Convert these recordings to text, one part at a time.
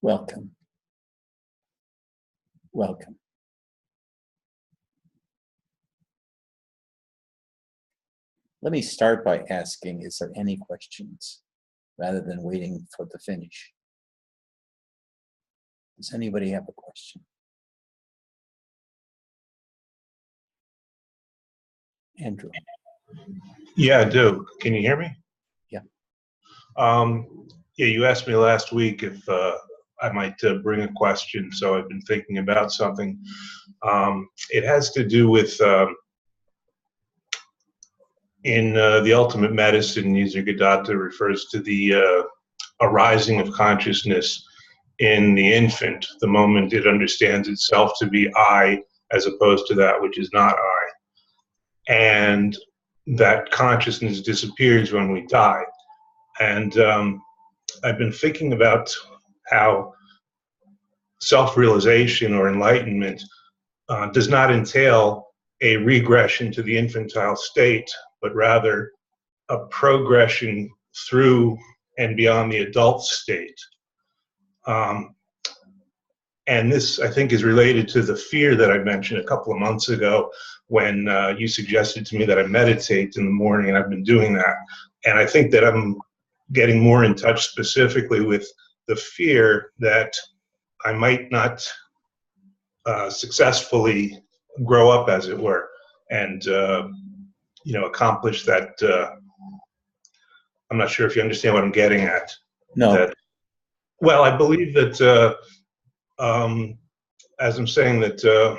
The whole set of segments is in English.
Welcome. Welcome. Let me start by asking, is there any questions rather than waiting for the finish? Does anybody have a question? Andrew. Yeah, I do. Can you hear me? Yeah. Yeah, you asked me last week if I might bring a question, so I've been thinking about something. It has to do with, in the ultimate medicine, Nisargadatta refers to the arising of consciousness in the infant, the moment it understands itself to be I, as opposed to that which is not I. And that consciousness disappears when we die. And I've been thinking about how self-realization or enlightenment does not entail a regression to the infantile state, but rather a progression through and beyond the adult state. And this, I think, is related to the fear that I mentioned a couple of months ago when you suggested to me that I meditate in the morning, and I've been doing that. And I think that I'm getting more in touch specifically with the fear that I might not successfully grow up, as it were, and accomplish that. I'm not sure if you understand what I'm getting at. No. That, well, I believe that, as I'm saying, that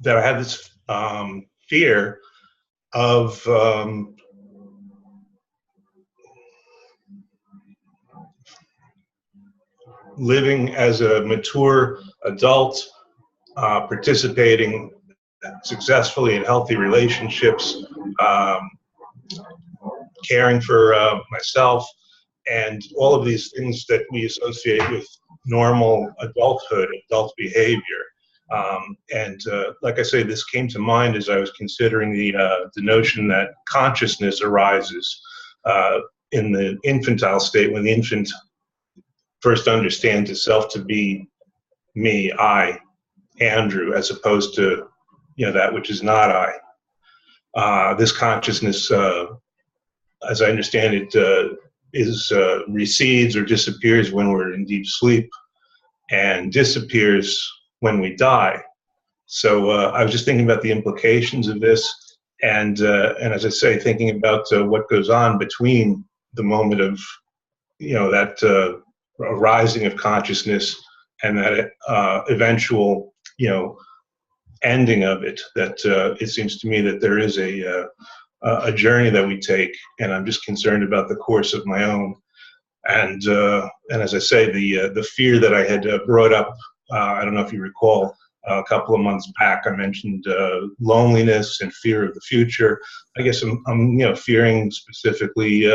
that I have this fear of living as a mature adult, participating successfully in healthy relationships, caring for myself, and all of these things that we associate with normal adulthood, adult behavior. And like I say, this came to mind as I was considering the notion that consciousness arises in the infantile state, when the infant first understands itself to be me, I, Andrew, as opposed to that which is not I. This consciousness, as I understand it, recedes or disappears when we're in deep sleep, and disappears when we die. So I was just thinking about the implications of this, and as I say, thinking about what goes on between the moment of that arising of consciousness and that eventual ending of it. That it seems to me that there is a journey that we take, and I'm just concerned about the course of my own. And as I say, the fear that I had brought up, I don't know if you recall, a couple of months back, I mentioned loneliness and fear of the future. I guess I'm fearing specifically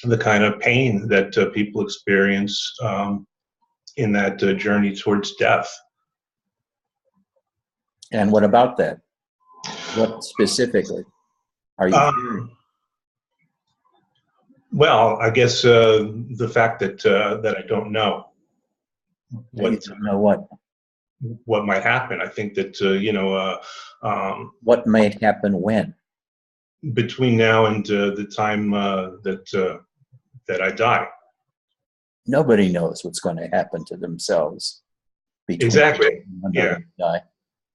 the kind of pain that people experience in that journey towards death. And what about that? What specifically are you fearing? Well, I guess the fact that I don't know You don't know what might happen. I think that what might happen when? Between now and the time that I die. Nobody knows what's going to happen to themselves between exactly. when Yeah. they die.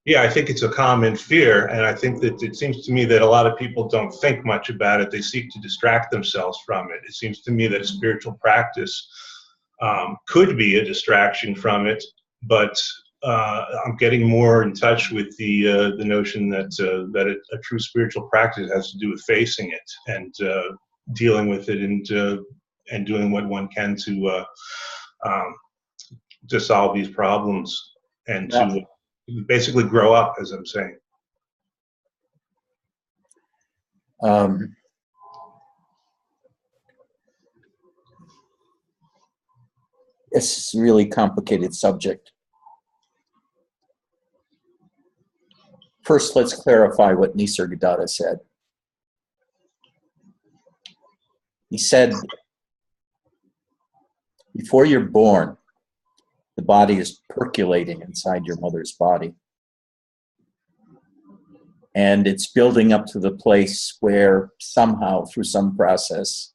Yeah, I think it's a common fear, and I think that it seems to me that a lot of people don't think much about it. They seek to distract themselves from it. It seems to me that a spiritual practice could be a distraction from it, but I'm getting more in touch with the notion that a true spiritual practice has to do with facing it and dealing with it, and doing what one can to solve these problems, and to basically grow up, as I'm saying. It's a really complicated subject. First, let's clarify what Nisargadatta said. He said, before you're born, the body is percolating inside your mother's body. And it's building up to the place where somehow, through some process,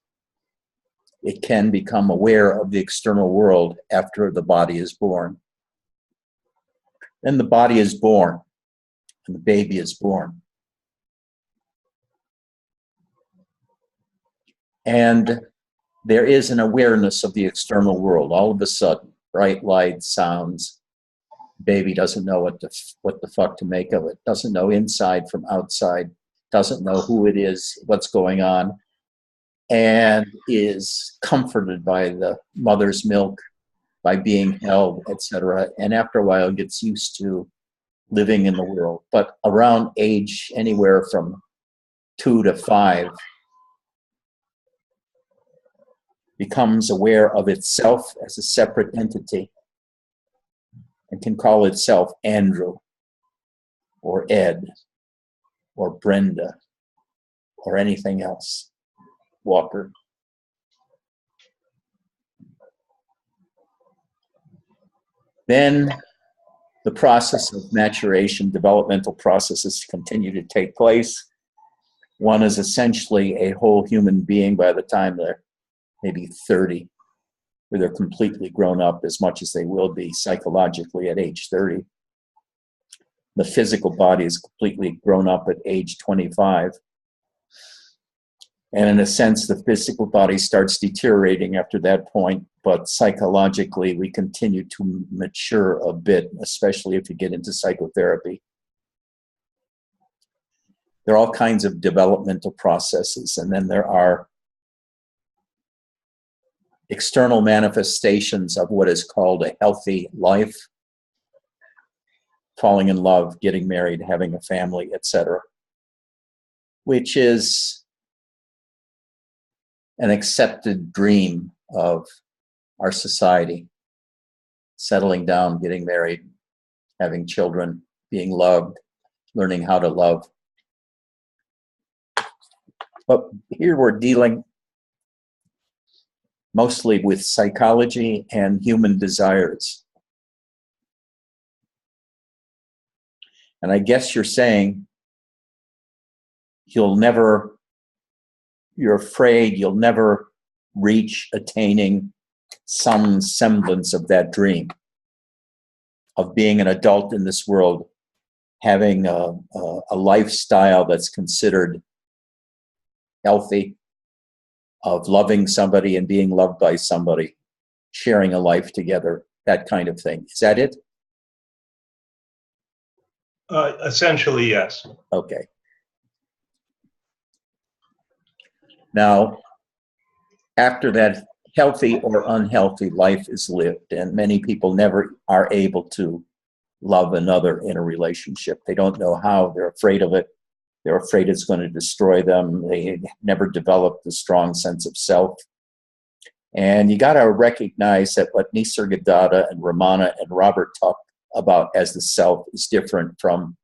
it can become aware of the external world after the body is born. Then the body is born, and the baby is born. And there is an awareness of the external world. All of a sudden, bright light, sounds. Baby doesn't know what the fuck to make of it. Doesn't know inside from outside. Doesn't know who it is, what's going on, and is comforted by the mother's milk, by being held, etc. And after a while, gets used to living in the world. But around age anywhere from 2 to 5, becomes aware of itself as a separate entity and can call itself Andrew or Ed or Brenda or anything else, Walker. Then the process of maturation, developmental processes continue to take place. One is essentially a whole human being by the time they're maybe 30, where they're completely grown up as much as they will be psychologically at age 30. The physical body is completely grown up at age 25. And in a sense, the physical body starts deteriorating after that point, but psychologically we continue to mature a bit, especially if you get into psychotherapy. There are all kinds of developmental processes, and then there are external manifestations of what is called a healthy life, falling in love, getting married, having a family, etc., which is an accepted dream of our society. Settling down, getting married, having children, being loved, learning how to love. But here we're dealing mostly with psychology and human desires. And I guess you're saying you're afraid you'll never reach attaining some semblance of that dream of being an adult in this world, having a lifestyle that's considered healthy, of loving somebody and being loved by somebody, sharing a life together, that kind of thing. Is that it? Essentially, yes. Okay. Now, after that healthy or unhealthy life is lived, and many people never are able to love another in a relationship. They don't know how. They're afraid of it. They're afraid it's going to destroy them. They never develop the strong sense of self. And you got to recognize that what Nisargadatta and Ramana and Robert talk about as the self is different from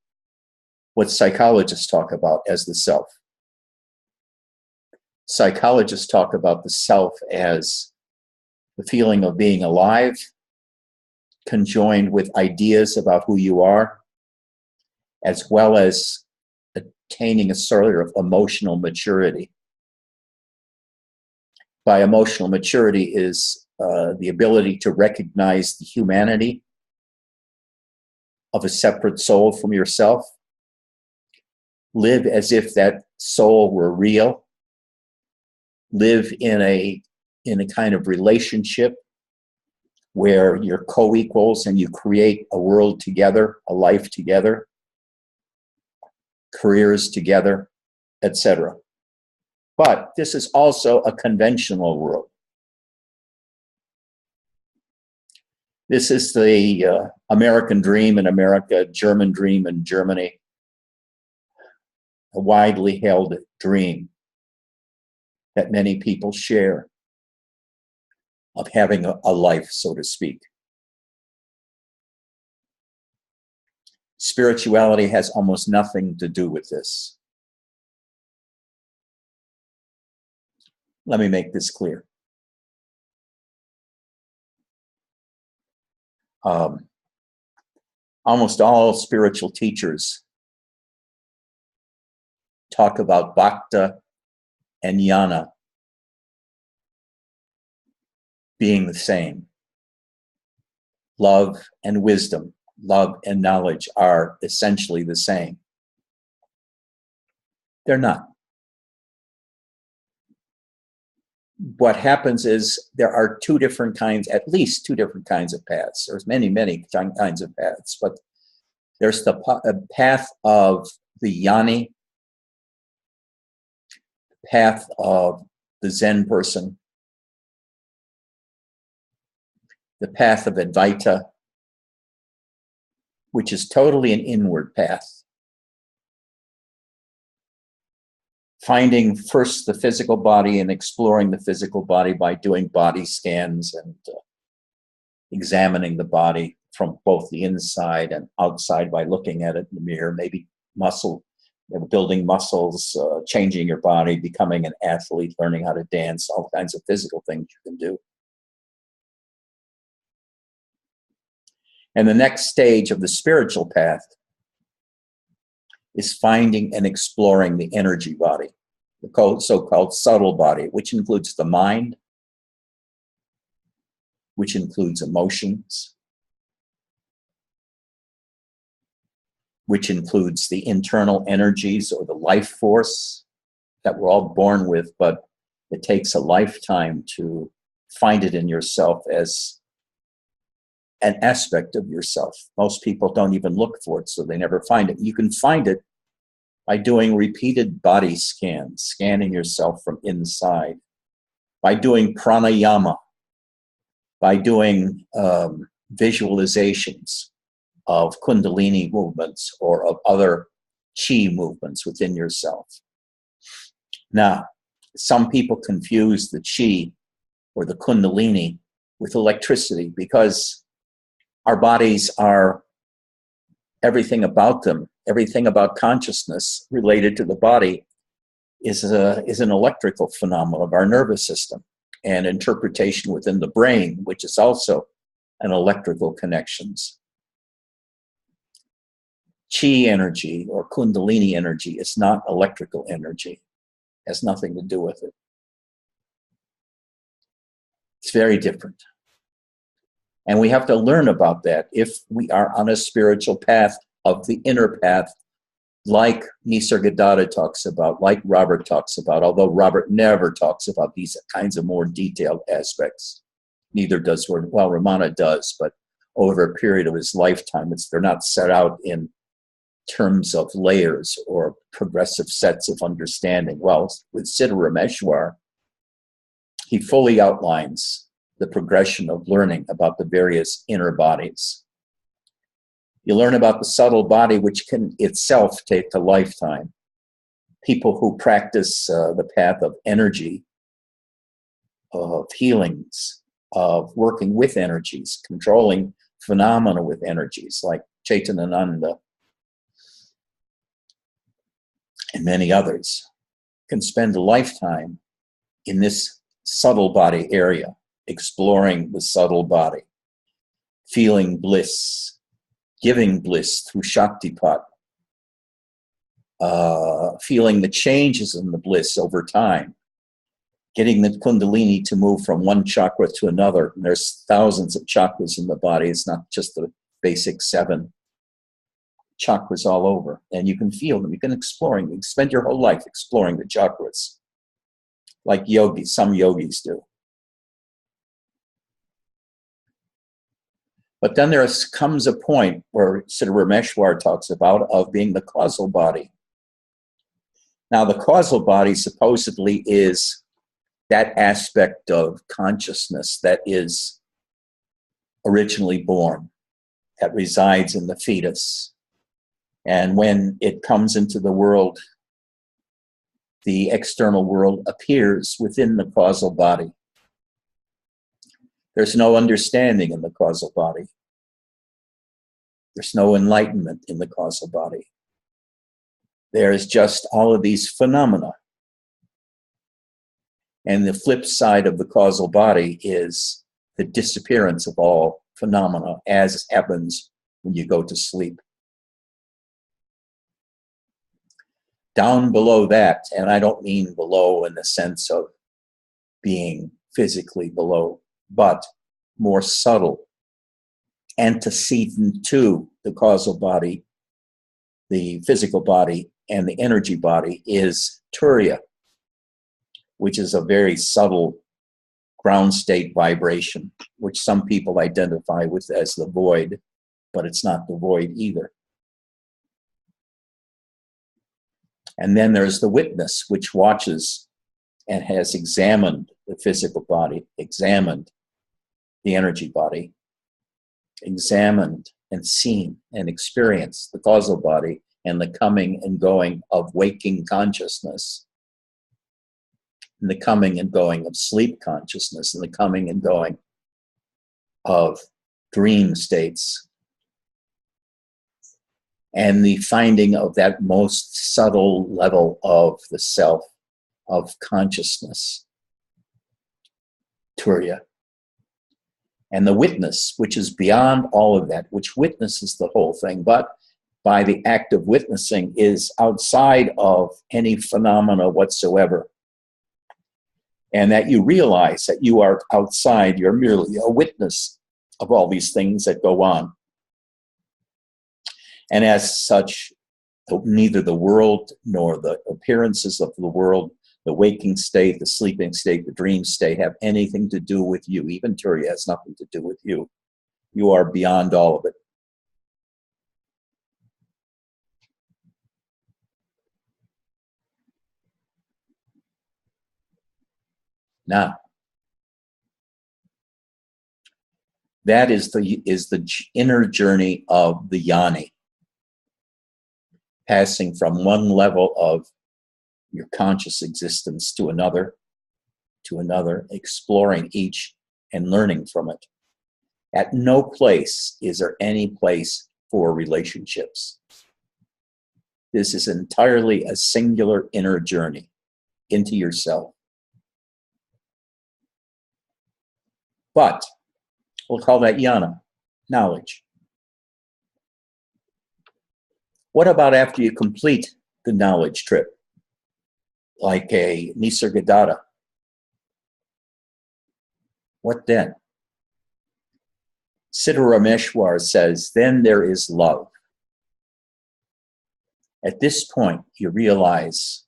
what psychologists talk about as the self. Psychologists talk about the self as the feeling of being alive, conjoined with ideas about who you are, as well as attaining a sort of emotional maturity. By emotional maturity is the ability to recognize the humanity of a separate soul from yourself, live as if that soul were real, live in a kind of relationship where you're co-equals and you create a world together, a life together, careers together, etc. But this is also a conventional world. This is the American dream in America, German dream in Germany, a widely held dream that many people share of having a life, so to speak. Spirituality has almost nothing to do with this. Let me make this clear. Almost all spiritual teachers talk about bhakti and jnana being the same. Love and wisdom, love and knowledge are essentially the same. They're not. What happens is there are two different kinds, at least two different kinds of paths. There's many, many kinds of paths, but there's the path of the jnani, path of the Zen person, the path of Advaita, which is totally an inward path. Finding first the physical body and exploring the physical body by doing body scans and examining the body from both the inside and outside by looking at it in the mirror, maybe building muscles, changing your body, becoming an athlete, learning how to dance, all kinds of physical things you can do. And the next stage of the spiritual path is finding and exploring the energy body, the so-called subtle body, which includes the mind, which includes emotions, which includes the internal energies or the life force that we're all born with, but it takes a lifetime to find it in yourself as an aspect of yourself. Most people don't even look for it, so they never find it. You can find it by doing repeated body scans, scanning yourself from inside, by doing pranayama, by doing visualizations of kundalini movements or of other chi movements within yourself. Now, some people confuse the chi or the kundalini with electricity because our bodies are everything about them, everything about consciousness related to the body is an electrical phenomenon of our nervous system and interpretation within the brain, which is also an electrical connections. Chi energy or kundalini energy is not electrical energy, it has nothing to do with it. It's very different. And we have to learn about that if we are on a spiritual path of the inner path, like Nisargadatta talks about, like Robert talks about, although Robert never talks about these kinds of more detailed aspects. Neither does, well, Ramana does, but over a period of his lifetime, they're not set out in terms of layers or progressive sets of understanding. Well, with Siddha Rameshwar, he fully outlines the progression of learning about the various inner bodies. You learn about the subtle body, which can itself take a lifetime. People who practice the path of energy, of healings, of working with energies, controlling phenomena with energies, like Chaitanananda and many others, can spend a lifetime in this subtle body area, exploring the subtle body, feeling bliss, giving bliss through Shaktipat, feeling the changes in the bliss over time, getting the kundalini to move from one chakra to another. And there's thousands of chakras in the body. It's not just the basic 7 chakras all over. And you can feel them. You can exploring. You can spend your whole life exploring the chakras, like yogis, some yogis do. But then there comes a point where Siddha Rameshwar talks about of being the causal body. Now, the causal body supposedly is that aspect of consciousness that is originally born, that resides in the fetus. And when it comes into the world, the external world appears within the causal body. There's no understanding in the causal body. There's no enlightenment in the causal body. There is just all of these phenomena. And the flip side of the causal body is the disappearance of all phenomena, as happens when you go to sleep. Down below that, and I don't mean below in the sense of being physically below, but more subtle, antecedent to the causal body, the physical body, and the energy body is Turiya, which is a very subtle ground state vibration, which some people identify with as the void, but it's not the void either. And then there's the witness, which watches and has examined the physical body, examined the energy body, examined and seen and experienced the causal body and the coming and going of waking consciousness, and the coming and going of sleep consciousness, and the coming and going of dream states, and the finding of that most subtle level of the self, of consciousness, Turiya. And the witness, which is beyond all of that, which witnesses the whole thing, but by the act of witnessing is outside of any phenomena whatsoever. And that you realize that you are outside, you're merely a witness of all these things that go on. And as such, neither the world nor the appearances of the world, the waking state, the sleeping state, the dream state, have anything to do with you. Even Turiya has nothing to do with you. You are beyond all of it. Now, that is the inner journey of the Jnani, passing from one level of your conscious existence to another, exploring each and learning from it. At no place is there any place for relationships. This is entirely a singular inner journey into yourself. But we'll call that jnana, knowledge. What about after you complete the knowledge trip, like a Nisargadatta? What then? Siddharameshwar says, then there is love. At this point, you realize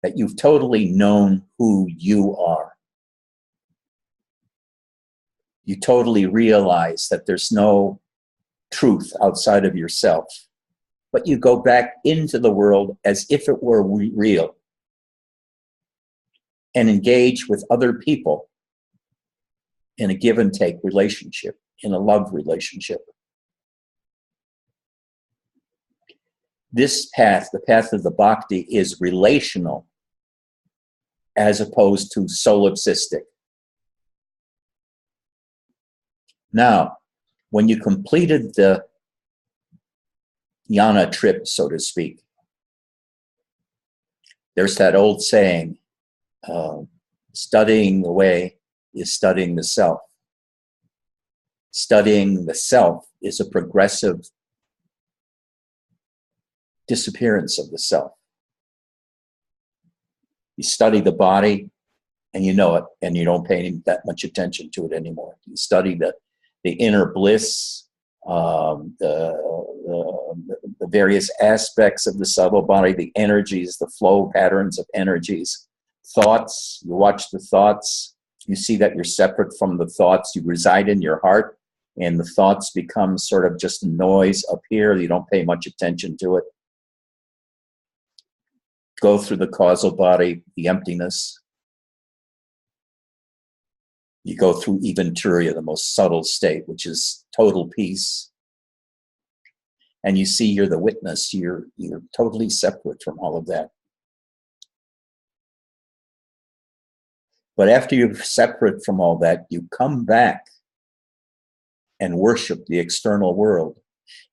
that you've totally known who you are. You totally realize that there's no truth outside of yourself, but you go back into the world as if it were real and engage with other people in a give and take relationship, in a love relationship. This path, the path of the bhakti, is relational as opposed to solipsistic. Now, when you completed the jnana trip, so to speak, there's that old saying, studying the way is studying the self. Studying the self is a progressive disappearance of the self. You study the body and you know it, and you don't pay that much attention to it anymore. You study the inner bliss, the various aspects of the subtle body, the energies, the flow patterns of energies, thoughts. You watch the thoughts. You see that you're separate from the thoughts. You reside in your heart, and the thoughts become sort of just a noise up here. You don't pay much attention to it. Go through the causal body, the emptiness. You go through even Turiya, the most subtle state, which is total peace. And you see you're the witness. You're totally separate from all of that. But after you're separate from all that, you come back and worship the external world.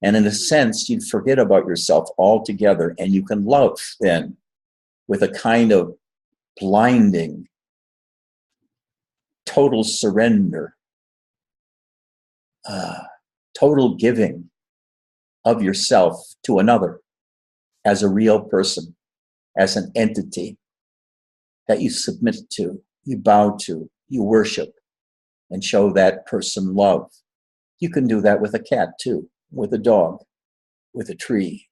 And in a sense, you forget about yourself altogether, and you can love then with a kind of blinding total surrender, total giving of yourself to another as a real person, as an entity that you submit to, you bow to, you worship, and show that person love. You can do that with a cat too, with a dog, with a tree.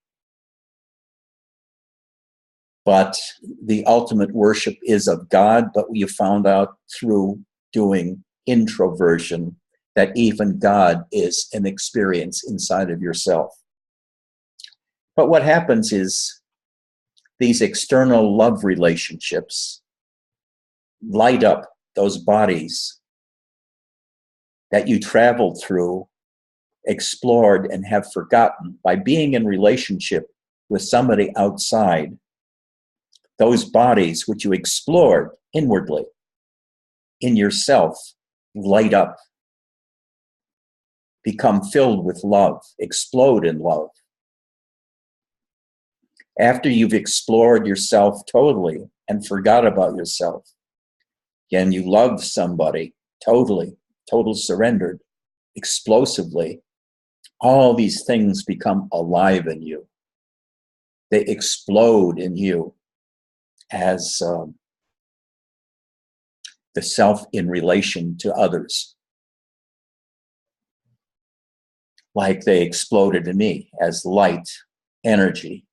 But the ultimate worship is of God, but you found out through doing introversion that even God is an experience inside of yourself. But what happens is these external love relationships light up those bodies that you traveled through, explored, and have forgotten by being in relationship with somebody outside. Those bodies which you explored inwardly in yourself light up, become filled with love, explode in love. After you've explored yourself totally and forgot about yourself, and you love somebody totally, total surrendered, explosively, all these things become alive in you. They explode in you as the self in relation to others. Like they exploded in me as light, energy,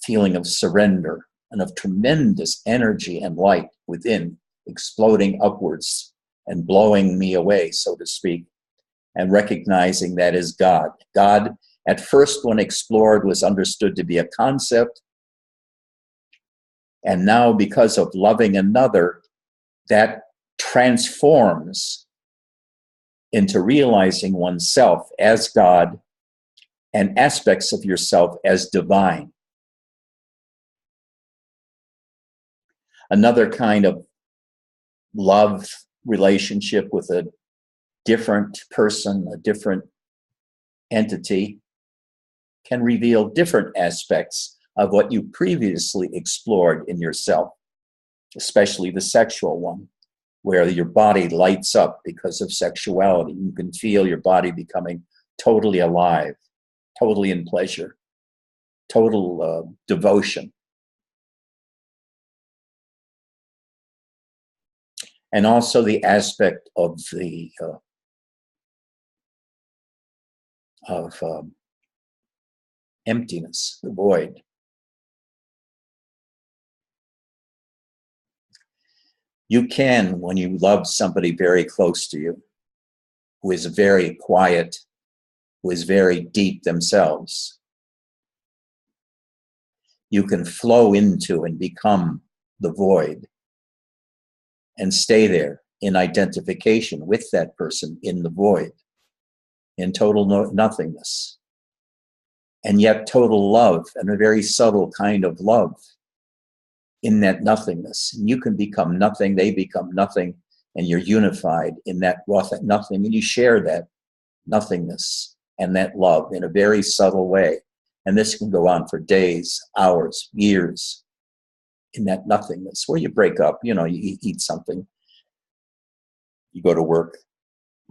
feeling of surrender and of tremendous energy and light within, exploding upwards and blowing me away, so to speak, and recognizing that is God. God, at first when explored, was understood to be a concept, and now because of loving another, that transforms into realizing oneself as God and aspects of yourself as divine. Another kind of love relationship with a different person, a different entity, can reveal different aspects of what you previously explored in yourself, especially the sexual one, where your body lights up because of sexuality. You can feel your body becoming totally alive, totally in pleasure, total devotion. And also the aspect of the emptiness, the void. You can, when you love somebody very close to you, who is very quiet, who is very deep themselves, you can flow into and become the void and stay there in identification with that person in the void, in total nothingness, and yet total love, and a very subtle kind of love in that nothingness. And you can become nothing, they become nothing, and you're unified in that nothing, and you share that nothingness and that love in a very subtle way. And this can go on for days, hours, years, in that nothingness, where you break up, you eat something, you go to work,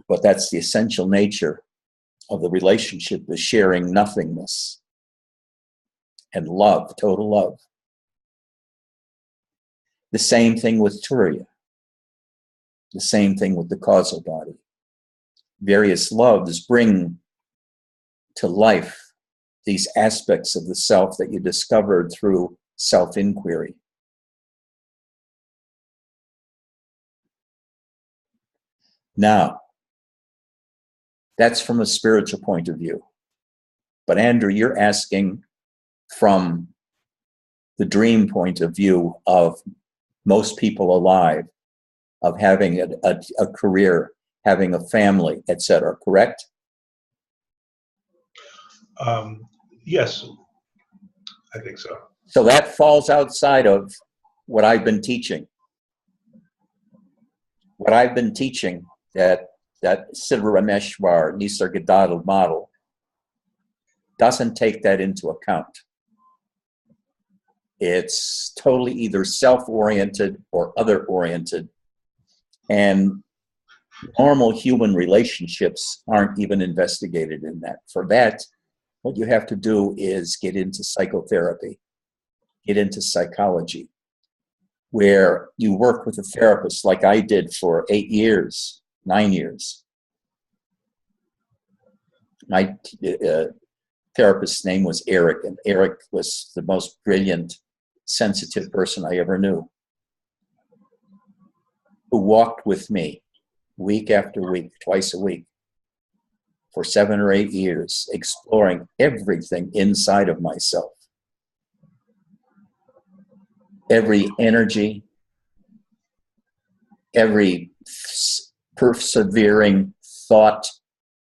but that's the essential nature of the relationship, is sharing nothingness and love, total love. The same thing with Turiya. The same thing with the causal body. Various loves bring to life these aspects of the self that you discovered through self-inquiry. Now, that's from a spiritual point of view. But Andrew, you're asking from the dream point of view of most people alive, of having a career, having a family, etc., correct? Yes, I think so. So that falls outside of what I've been teaching. What I've been teaching, that Siddharameshwar, Nisargadatta model, doesn't take that into account. It's totally either self-oriented or other-oriented, And normal human relationships aren't even investigated in that. For that, what you have to do is get into psychotherapy, get into psychology, where you work with a therapist like I did for 8 years, 9 years. My therapist's name was Eric, and Eric was the most brilliant, sensitive person I ever knew, who walked with me week after week, twice a week, for 7 or 8 years, exploring everything inside of myself. Every energy, every persevering thought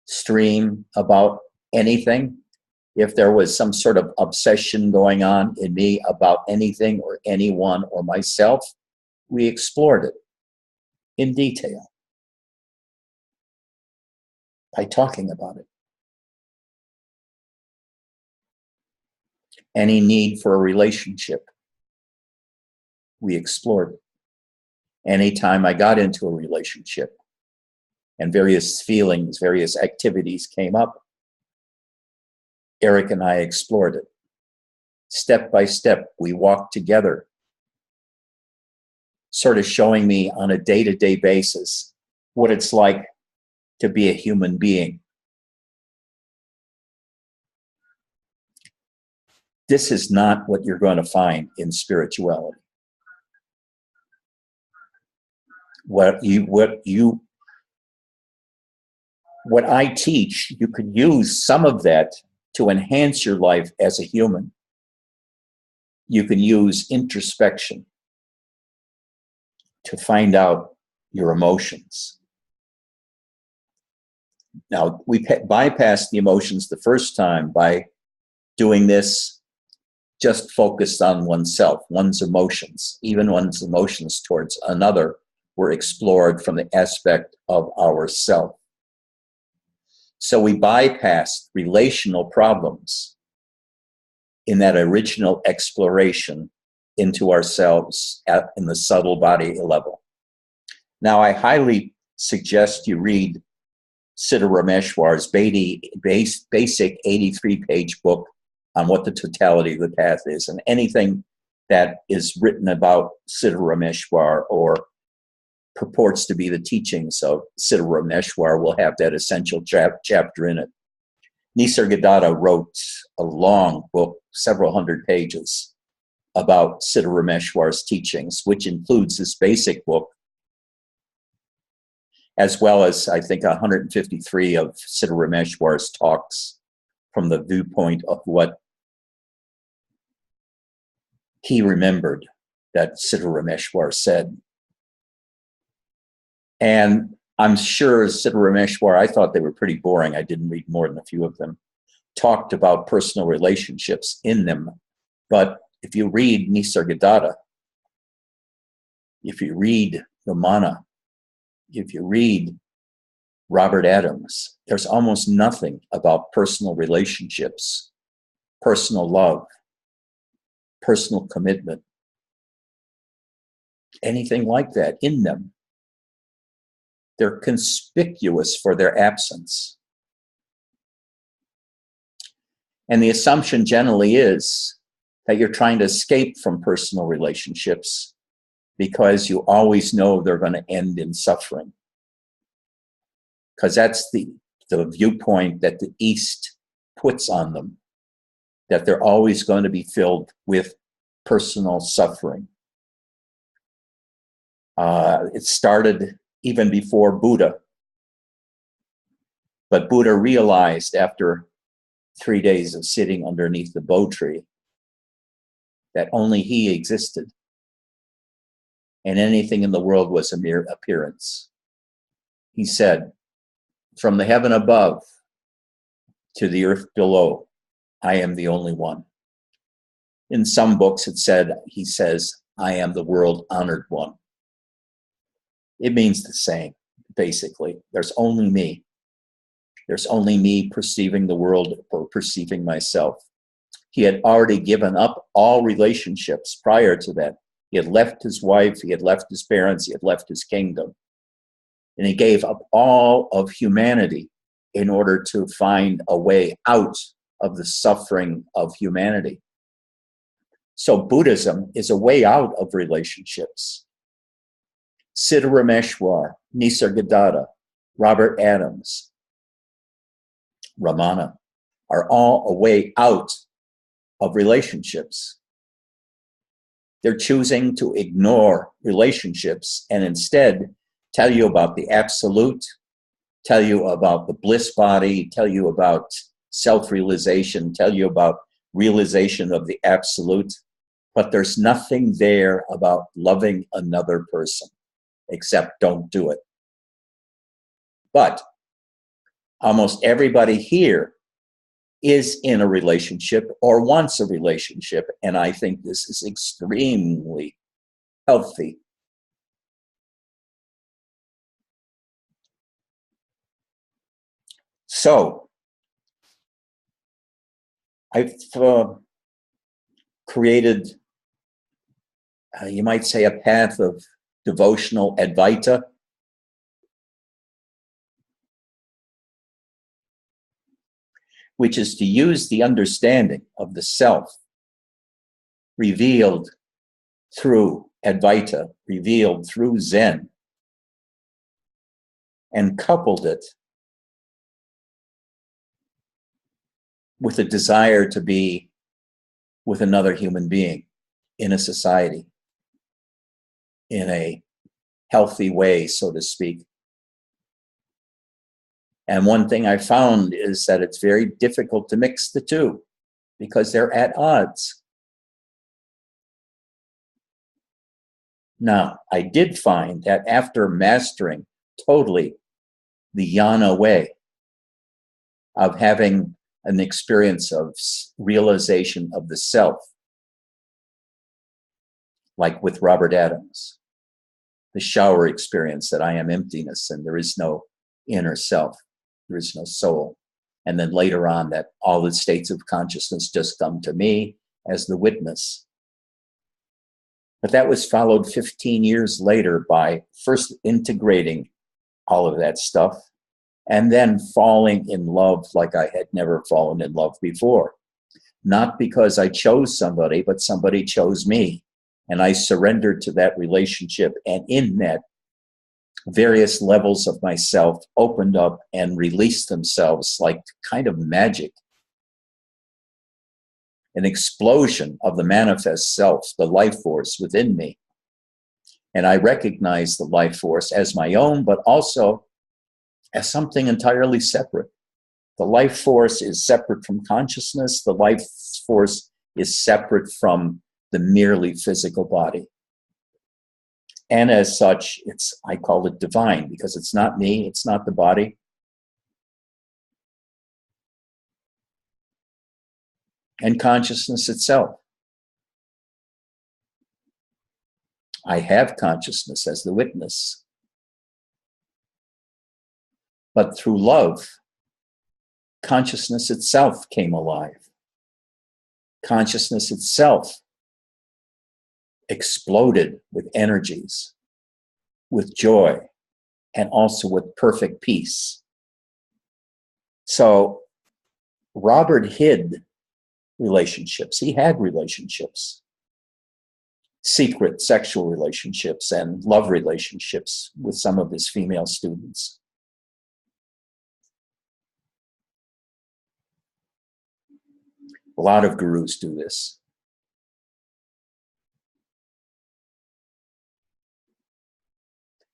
stream about anything. If there was some sort of obsession going on in me about anything or anyone or myself, we explored it in detail by talking about it. Any need for a relationship, we explored it. Anytime I got into a relationship and various feelings, various activities came up, Eric and I explored it. Step by step, we walked together, sort of showing me on a day-to-day basis what it's like to be a human being. This is not what you're going to find in spirituality. What I teach, you can use some of that to enhance your life as a human. You can use introspection to find out your emotions. Now, we bypassed the emotions the first time by doing this just focused on oneself, one's emotions. Even one's emotions towards another were explored from the aspect of ourself. So we bypassed relational problems in that original exploration into ourselves in the subtle body level. Now, I highly suggest you read Siddha Rameshwar's basic 83-page book on what the totality of the path is. And anything that is written about Siddha Rameshwar or purports to be the teachings of Siddha Rameshwar will have that essential chapter in it. Nisargadatta wrote a long book, several hundred pages, about Siddha Rameshwar's teachings, which includes this basic book, as well as, I think, 153 of Siddha Rameshwar's talks from the viewpoint of what he remembered that Siddha Rameshwar said. And I'm sure Siddha Rameshwar, I thought they were pretty boring. I didn't read more than a few of them. Talked about personal relationships in them. But if you read Nisargadatta, if you read Ramana, if you read Robert Adams, there's almost nothing about personal relationships, personal love, personal commitment, anything like that in them. They're conspicuous for their absence. And the assumption generally is that you're trying to escape from personal relationships because you always know they're going to end in suffering. Because that's the viewpoint that the East puts on them, that they're always going to be filled with personal suffering. It started even before Buddha. But Buddha realized after 3 days of sitting underneath the bo tree that only he existed, and anything in the world was a mere appearance. He said, "From the heaven above to the earth below, I am the only one." In some books it said, he says, "I am the world honored one." It means the same, basically. There's only me. There's only me perceiving the world or perceiving myself. He had already given up all relationships prior to that. He had left his wife, he had left his parents, he had left his kingdom. And he gave up all of humanity in order to find a way out of the suffering of humanity. So Buddhism is a way out of relationships. Siddha Rameshwar, Nisargadatta, Robert Adams, Ramana are all a way out of relationships. They're choosing to ignore relationships and instead tell you about the absolute, tell you about the bliss body, tell you about self-realization, tell you about realization of the absolute, but there's nothing there about loving another person, except don't do it. But almost everybody here is in a relationship or wants a relationship, and I think this is extremely healthy. So, I've created, you might say, a path of devotional Advaita. Which is to use the understanding of the self revealed through Advaita, revealed through Zen, and coupled it with a desire to be with another human being in a society, in a healthy way, so to speak. And one thing I found is that it's very difficult to mix the two because they're at odds. Now, I did find that after mastering totally the jhana way of having an experience of realization of the self, like with Robert Adams, the shower experience that I am emptiness and there is no inner self, there is no soul. And then later on that all the states of consciousness just come to me as the witness. But that was followed 15 years later by first integrating all of that stuff and then falling in love like I had never fallen in love before. Not because I chose somebody, but somebody chose me. And I surrendered to that relationship. And in that, various levels of myself opened up and released themselves like kind of magic. An explosion of the manifest self, the life force within me. And I recognized the life force as my own, but also as something entirely separate. The life force is separate from consciousness. The life force is separate from the merely physical body. And as such, I call it divine because it's not me, it's not the body. And consciousness itself. I have consciousness as the witness. But through love, consciousness itself came alive. Consciousness itself exploded with energies, with joy, and also with perfect peace. So Robert hid relationships. He had relationships, secret sexual relationships and love relationships with some of his female students. A lot of gurus do this.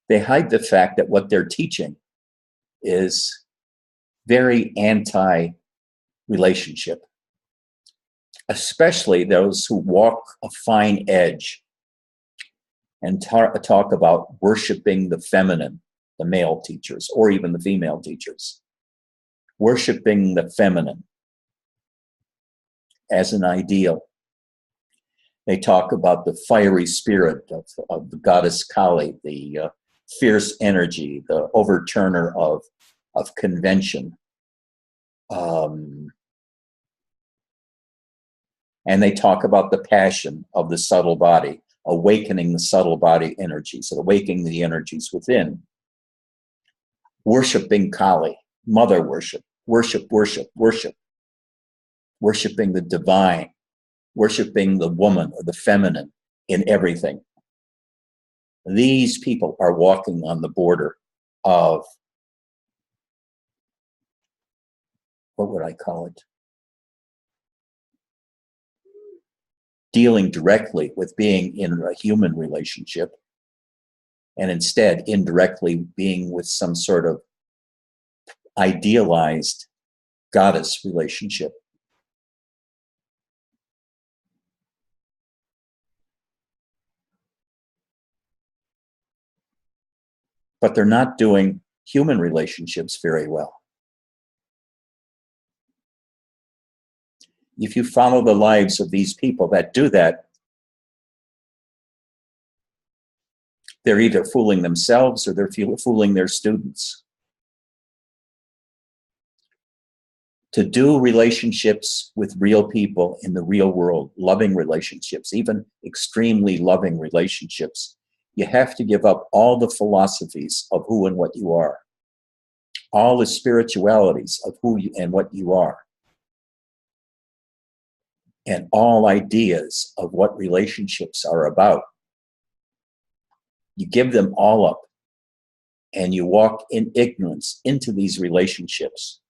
They hide the fact that what they're teaching is very anti-relationship, especially those who walk a fine edge and talk about worshiping the feminine, the male teachers, or even the female teachers. Worshiping the feminine as an ideal. They talk about the fiery spirit of the goddess Kali, the fierce energy, the overturner of convention. And they talk about the passion of the subtle body, awakening the subtle body energies, awakening the energies within. worshiping Kali, mother worship, worship, worship, worship, worshiping the divine, worshiping the woman or the feminine in everything. These people are walking on the border of, what would I call it? Dealing directly with being in a human relationship, and instead indirectly being with some sort of idealized goddess relationship. But they're not doing human relationships very well. If you follow the lives of these people that do that, they're either fooling themselves or they're fooling their students. To do relationships with real people in the real world, loving relationships, even extremely loving relationships, you have to give up all the philosophies of who and what you are, all the spiritualities of who you and what you are, and all ideas of what relationships are about. You give them all up, and you walk in ignorance into these relationships,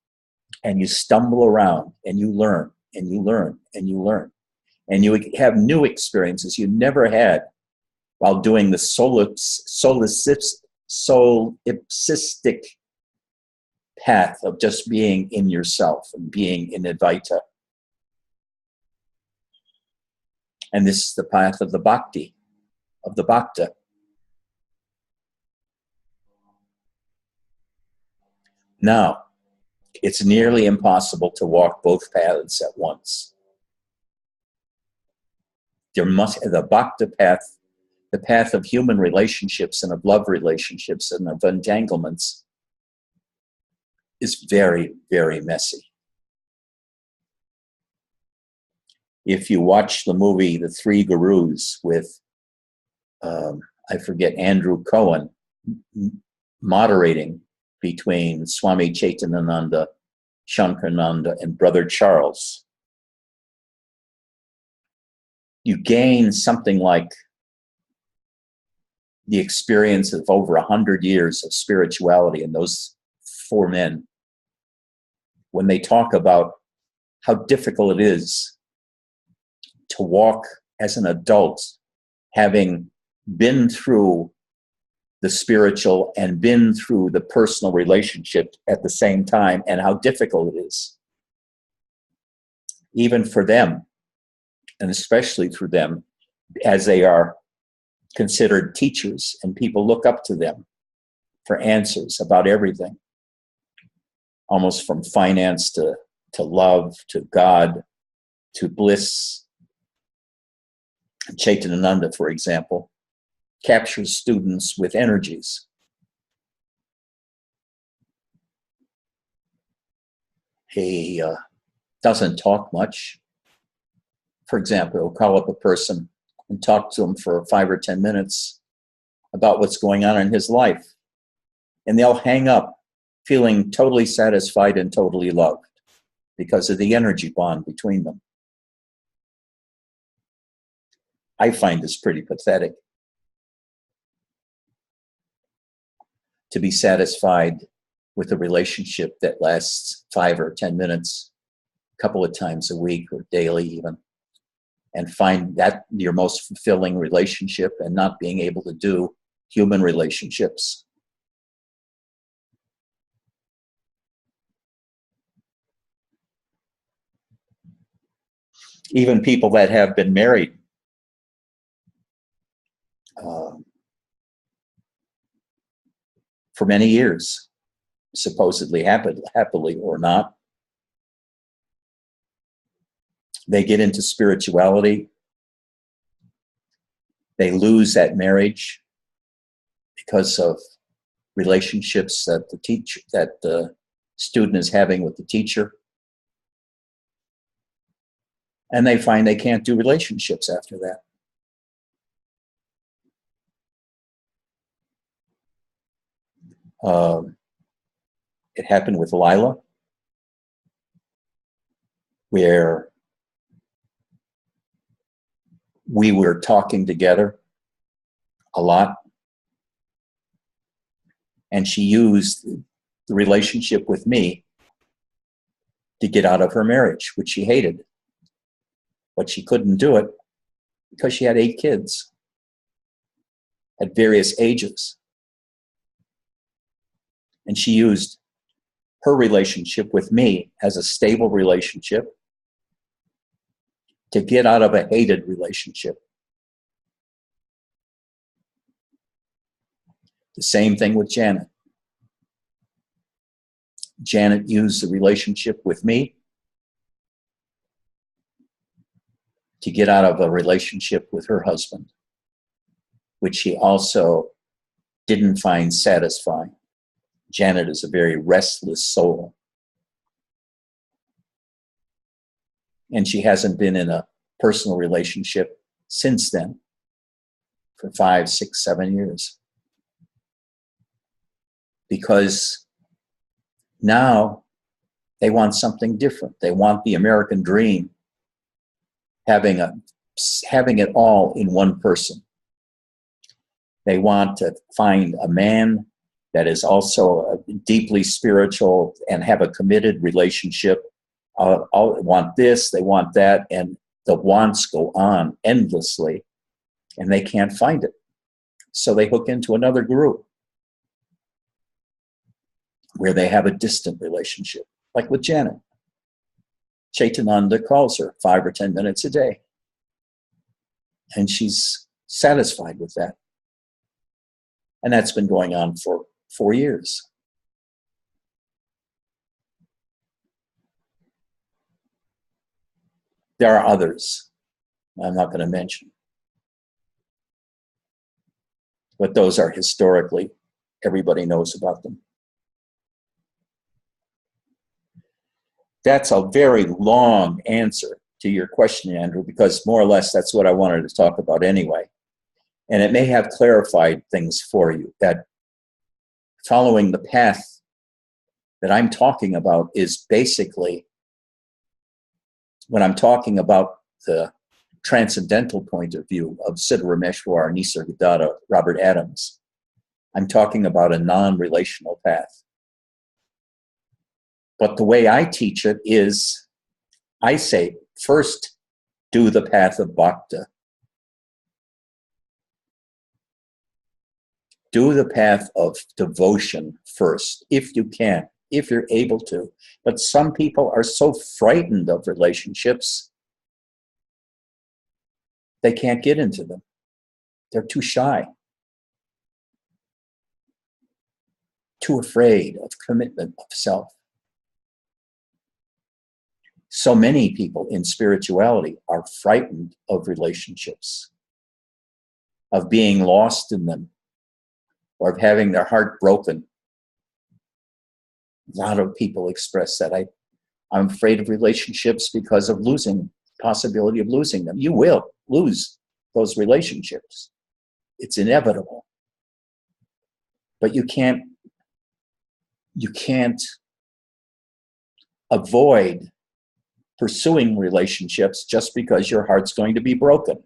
and you stumble around, and you learn, and you learn, and you learn. And you have new experiences you never had while doing the solipsistic path of just being in yourself and being in Advaita. And this is the path of the bhakti, of the bhakta. Now, it's nearly impossible to walk both paths at once. The bhakta path, the path of human relationships and of love relationships and of entanglements, is very, very messy. If you watch the movie The Three Gurus with, I forget, Andrew Cohen, moderating between Swami Chaitananda, Shankarananda, and Brother Charles, you gain something like the experience of over 100 years of spirituality in those four men when they talk about how difficult it is to walk as an adult, having been through the spiritual and been through the personal relationship at the same time, and how difficult it is, even for them, and especially for them, as they are considered teachers and people look up to them for answers about everything, almost from finance to love, to God, to bliss. Chaitananda, for example, captures students with energies. He doesn't talk much. For example, he'll call up a person and talk to them for 5 or 10 minutes about what's going on in his life. And they'll hang up feeling totally satisfied and totally loved because of the energy bond between them. I find this pretty pathetic. To be satisfied with a relationship that lasts 5 or 10 minutes, a couple of times a week or daily even, and find that your most fulfilling relationship and not being able to do human relationships. Even people that have been married for many years, supposedly happily or not, they get into spirituality, they lose that marriage because of relationships that the student is having with the teacher, and they find they can't do relationships after that. It happened with Lila, where we were talking together a lot, and she used the relationship with me to get out of her marriage, which she hated. But she couldn't do it because she had 8 kids at various ages. And she used her relationship with me as a stable relationship to get out of a hated relationship. The same thing with Janet. Janet used the relationship with me to get out of a relationship with her husband, which she also didn't find satisfying. Janet is a very restless soul. And she hasn't been in a personal relationship since then for 5, 6, 7 years. Because now they want something different. They want the American dream, having it all in one person. They want to find a man that is also deeply spiritual and have a committed relationship. Want this, they want that, and the wants go on endlessly, and they can't find it. So they hook into another group where they have a distant relationship, like with Janet. Chaitananda calls her 5 or 10 minutes a day, and she's satisfied with that. And that's been going on for 4 years. There are others I'm not going to mention, but those are historically, everybody knows about them. That's a very long answer to your question, Andrew, because more or less that's what I wanted to talk about anyway. And it may have clarified things for you, that following the path that I'm talking about is basically, when I'm talking about the transcendental point of view of Siddharameshwar, Nisargadatta, Robert Adams, I'm talking about a non-relational path. But the way I teach it is, I say, first, do the path of bhakti. Do the path of devotion first, if you can, if you're able to. But some people are so frightened of relationships, they can't get into them. They're too shy, too afraid of commitment of self. So many people in spirituality are frightened of relationships, of being lost in them, or of having their heart broken. A lot of people express that. I'm afraid of relationships because of possibility of losing them. You will lose those relationships. It's inevitable. But you can't avoid pursuing relationships just because your heart's going to be broken.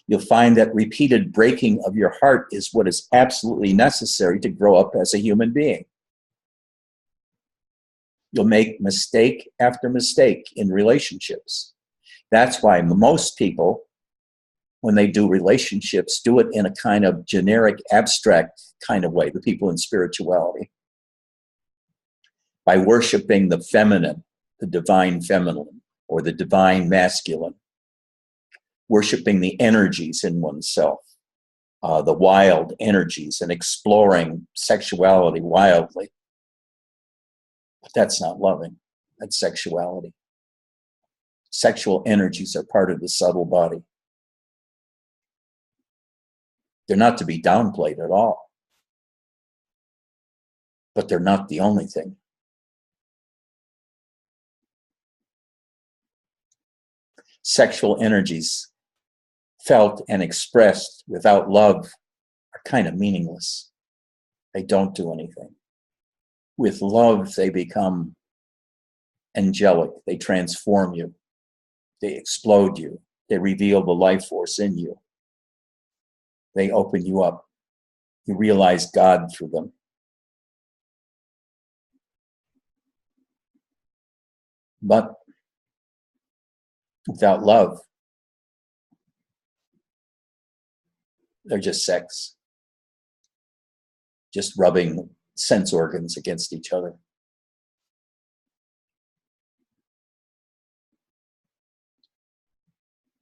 You'll find that repeated breaking of your heart is what is absolutely necessary to grow up as a human being. You'll make mistake after mistake in relationships. That's why most people, when they do relationships, do it in a kind of generic, abstract kind of way, the people in spirituality, by worshiping the feminine, the divine feminine, or the divine masculine, worshiping the energies in oneself, the wild energies, and exploring sexuality wildly. But that's not loving. That's sexuality. Sexual energies are part of the subtle body. They're not to be downplayed at all. But they're not the only thing. Sexual energies felt and expressed without love are kind of meaningless. They don't do anything. With love, they become angelic. They transform you. They explode you. They reveal the life force in you. They open you up. You realize God through them. But without love, they're just sex. Just rubbing sense organs against each other.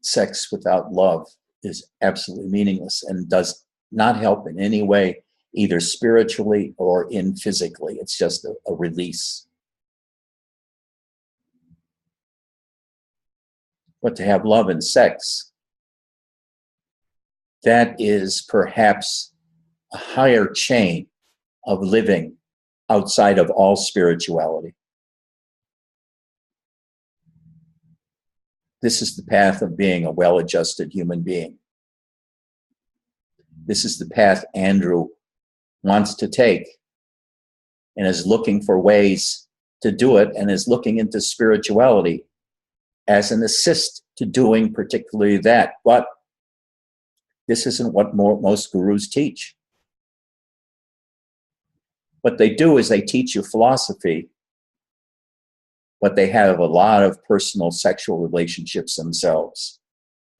Sex without love is absolutely meaningless and does not help in any way, either spiritually or in physically. It's just a release. But to have love and sex, that is perhaps a higher chain of living outside of all spirituality. This is the path of being a well-adjusted human being. This is the path Andrew wants to take and is looking for ways to do it, and is looking into spirituality as an assist to doing particularly that. But this isn't what most gurus teach. What they do is they teach you philosophy, but they have a lot of personal sexual relationships themselves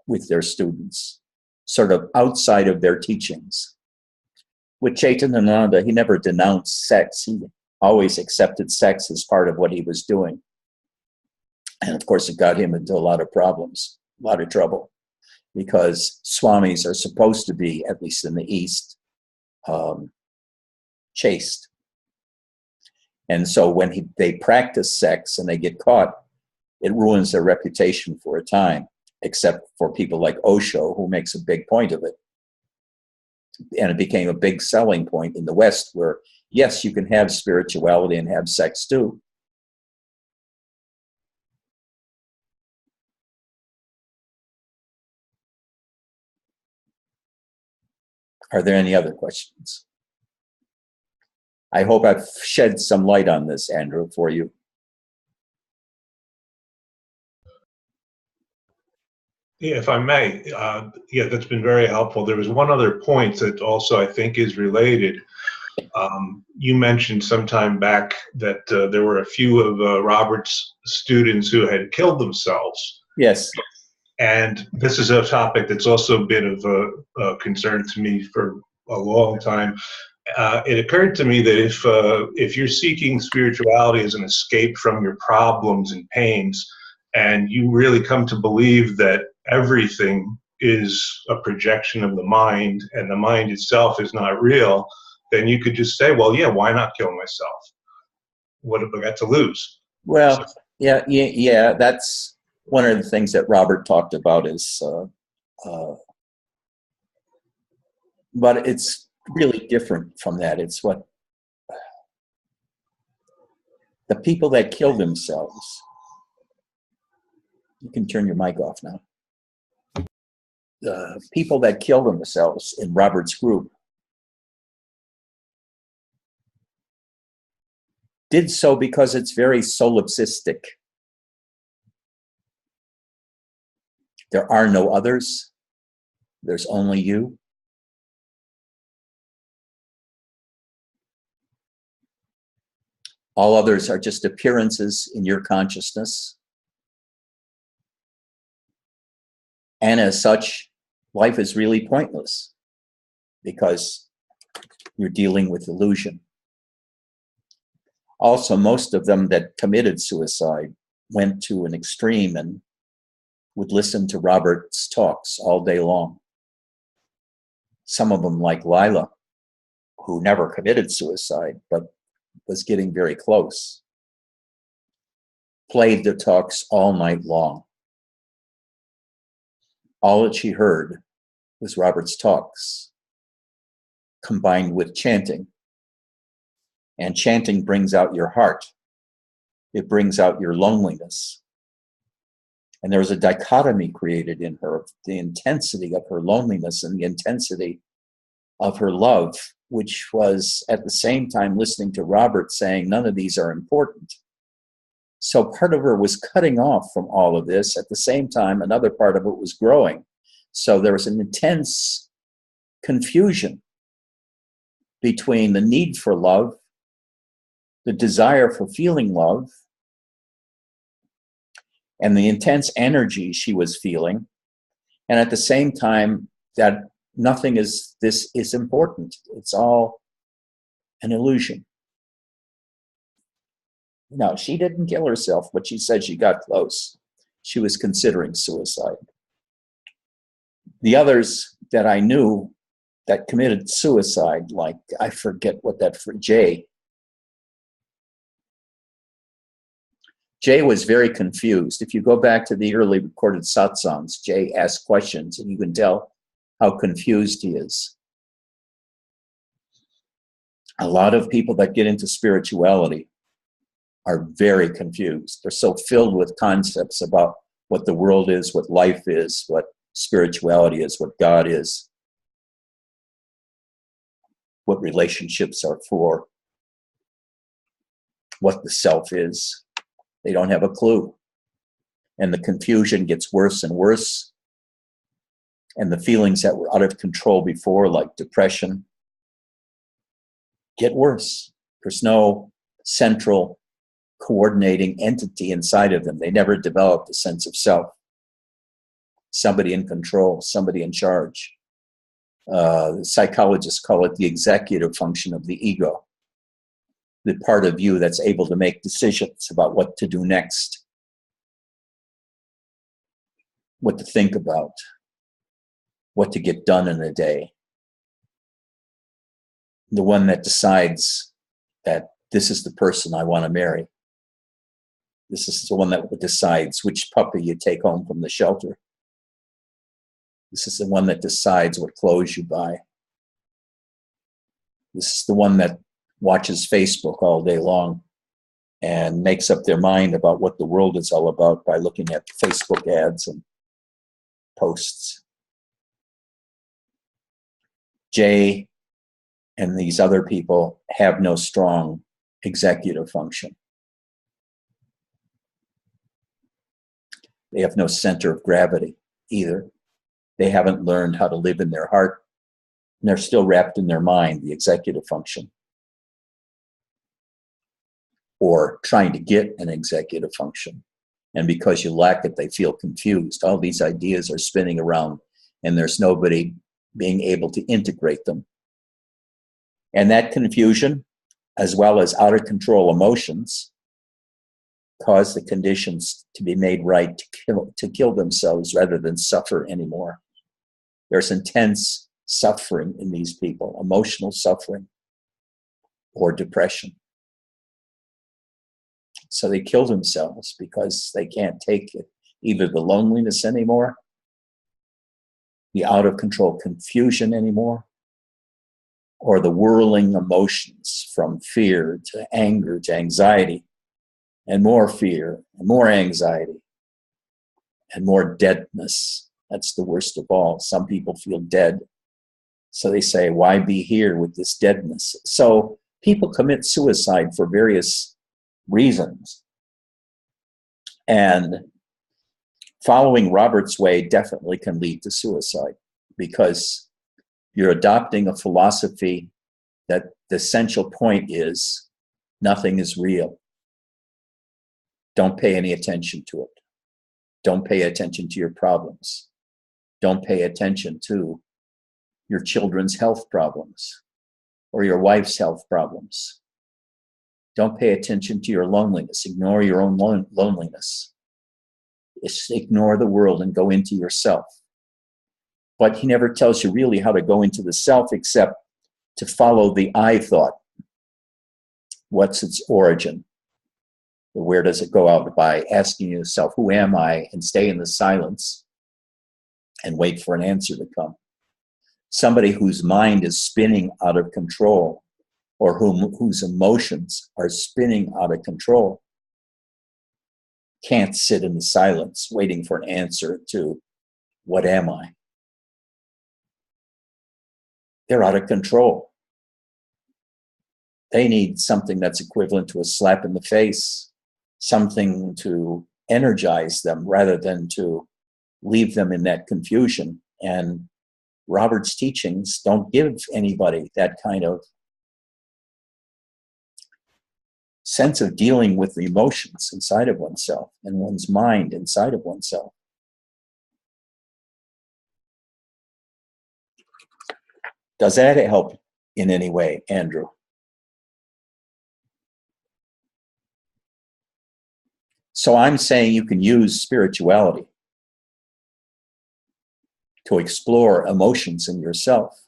with their students, sort of outside of their teachings. With Chaitananda, he never denounced sex. He always accepted sex as part of what he was doing. And of course, it got him into a lot of problems, a lot of trouble, because swamis are supposed to be, at least in the East, chaste. And so when they practice sex and they get caught, it ruins their reputation for a time, except for people like Osho, who makes a big point of it. And it became a big selling point in the West, where, yes, you can have spirituality and have sex too. Are there any other questions? I hope I've shed some light on this, Andrew, for you. Yeah, if I may, yeah, that's been very helpful. There was one other point that also I think is related. You mentioned some time back that there were a few of Robert's students who had killed themselves. Yes. And this is a topic that's also been of a concern to me for a long time. It occurred to me that if you're seeking spirituality as an escape from your problems and pains, and you really come to believe that everything is a projection of the mind and the mind itself is not real, then you could just say, well, yeah, why not kill myself? What have I got to lose? Well, yeah, that's one of the things that Robert talked about is, but it's really different from that. It's what the people that kill themselves. You can turn your mic off now. The people that kill themselves in Robert's group did so because it's very solipsistic. There are no others. There's only you. All others are just appearances in your consciousness. And as such, life is really pointless because you're dealing with illusion. Also, most of them that committed suicide went to an extreme and would listen to Robert's talks all day long. Some of them, like Lila, who never committed suicide, but was getting very close, played the talks all night long. All that she heard was Robert's talks, combined with chanting. And chanting brings out your heart. It brings out your loneliness. And there was a dichotomy created in her, the intensity of her loneliness and the intensity of her love which was at the same time listening to Robert saying none of these are important. So part of her was cutting off from all of this. At the same time, another part of it was growing. So there was an intense confusion between the need for love, the desire for feeling love, and the intense energy she was feeling. And at the same time, that nothing is this is important. It's all an illusion. No, she didn't kill herself, but she said she got close. She was considering suicide. The others that I knew that committed suicide, like, I forget what that for Jay was very confused. If you go back to the early recorded satsangs, Jay asks questions, and you can tell how confused he is. A lot of people that get into spirituality are very confused. They're so filled with concepts about what the world is, what life is, what spirituality is, what God is, what relationships are for, what the self is. They don't have a clue. And the confusion gets worse and worse. And the feelings that were out of control before, like depression, get worse. There's no central coordinating entity inside of them. They never developed a sense of self. Somebody in control, somebody in charge. Psychologists call it the executive function of the ego. The part of you that's able to make decisions about what to do next, what to think about, what to get done in a day. The one that decides that this is the person I want to marry. This is the one that decides which puppy you take home from the shelter. This is the one that decides what clothes you buy. This is the one that watches Facebook all day long and makes up their mind about what the world is all about by looking at Facebook ads and posts. Jay and these other people have no strong executive function. They have no center of gravity either. They haven't learned how to live in their heart, and they're still wrapped in their mind, the executive function, or trying to get an executive function. And because you lack it, they feel confused. All these ideas are spinning around, and there's nobody being able to integrate them. And that confusion, as well as out of control emotions, cause the conditions to be made right to kill themselves rather than suffer anymore. There's intense suffering in these people, emotional suffering or depression. So they kill themselves because they can't take it, either the loneliness anymore, the out of control confusion anymore, or the whirling emotions from fear to anger to anxiety, and more fear and more anxiety and more deadness. That's the worst of all. Some people feel dead. So they say, why be here with this deadness? So people commit suicide for various reasons. And following Robert's way definitely can lead to suicide, because you're adopting a philosophy that the essential point is nothing is real. Don't pay any attention to it. Don't pay attention to your problems. Don't pay attention to your children's health problems or your wife's health problems. Don't pay attention to your loneliness. Ignore your own loneliness. Just ignore the world and go into yourself. But he never tells you really how to go into the self except to follow the I thought. What's its origin? Where does it go out? By asking yourself, who am I? And stay in the silence and wait for an answer to come. Somebody whose mind is spinning out of control, or whose emotions are spinning out of control, can't sit in the silence waiting for an answer to, what am I? They're out of control. They need something that's equivalent to a slap in the face, something to energize them rather than to leave them in that confusion. And Robert's teachings don't give anybody that kind of sense of dealing with the emotions inside of oneself and one's mind inside of oneself. Does that help in any way, Andrew? So I'm saying you can use spirituality to explore emotions in yourself.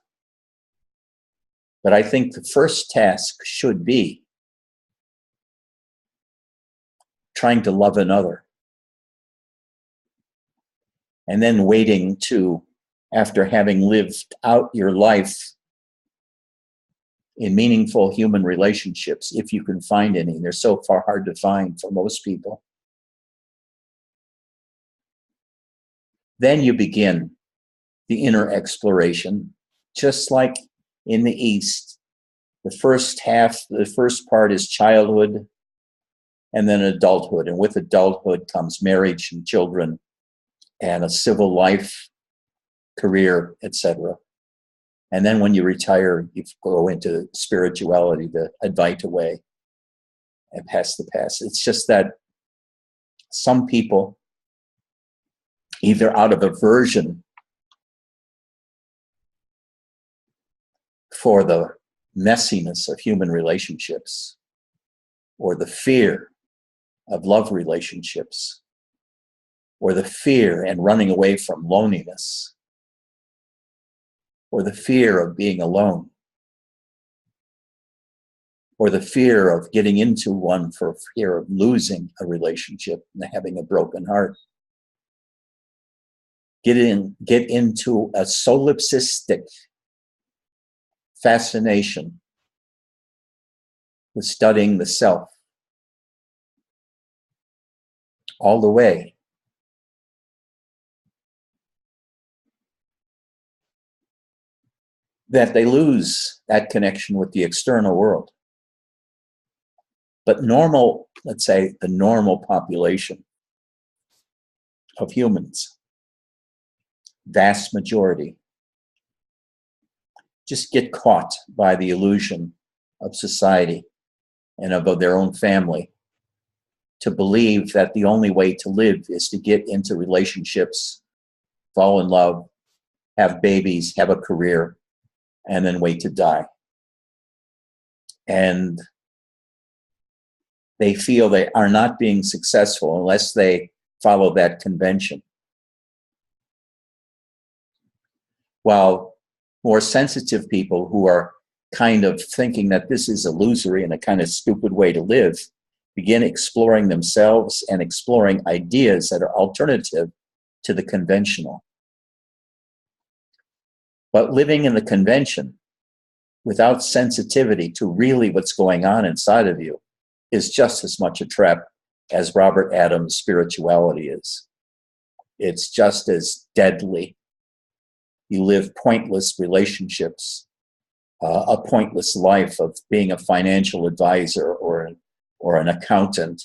But I think the first task should be trying to love another. And then waiting to, after having lived out your life in meaningful human relationships, if you can find any. They're so far hard to find for most people. Then you begin the inner exploration, just like in the East. The first part is childhood and then adulthood. And with adulthood comes marriage and children and a civil life, career, etc. And then when you retire, you go into spirituality, the Advaita way, and past the past. It's just that some people, either out of aversion for the messiness of human relationships, or the fear of love relationships, or the fear and running away from loneliness, or the fear of being alone, or the fear of getting into one for fear of losing a relationship and having a broken heart. Get into a solipsistic fascination with studying the self all the way. That they lose that connection with the external world. But normal, let's say the normal population of humans, vast majority, just get caught by the illusion of society and of their own family to believe that the only way to live is to get into relationships, fall in love, have babies, have a career, and then wait to die. And they feel they are not being successful unless they follow that convention. While more sensitive people who are kind of thinking that this is illusory and a kind of stupid way to live, begin exploring themselves and exploring ideas that are alternative to the conventional. But living in the convention without sensitivity to really what's going on inside of you is just as much a trap as Robert Adams' spirituality is. It's just as deadly. You live pointless relationships, a pointless life of being a financial advisor or an accountant,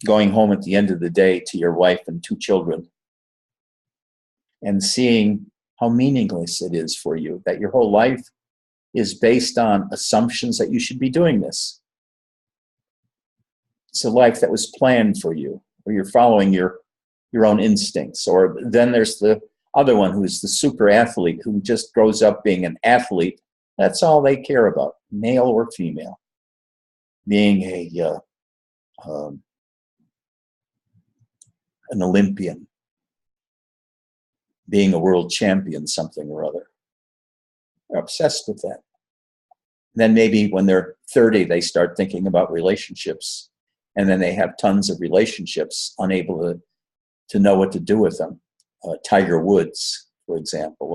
going home at the end of the day to your wife and 2 children, and seeing how meaningless it is for you, that your whole life is based on assumptions that you should be doing this. It's a life that was planned for you, or you're following your own instincts. Or then there's the other one who's the super athlete who just grows up being an athlete. That's all they care about, male or female. Being an Olympian, being a world champion, something or other. They're obsessed with that. Then maybe when they're 30, they start thinking about relationships, and then they have tons of relationships, unable to know what to do with them. Tiger Woods, for example,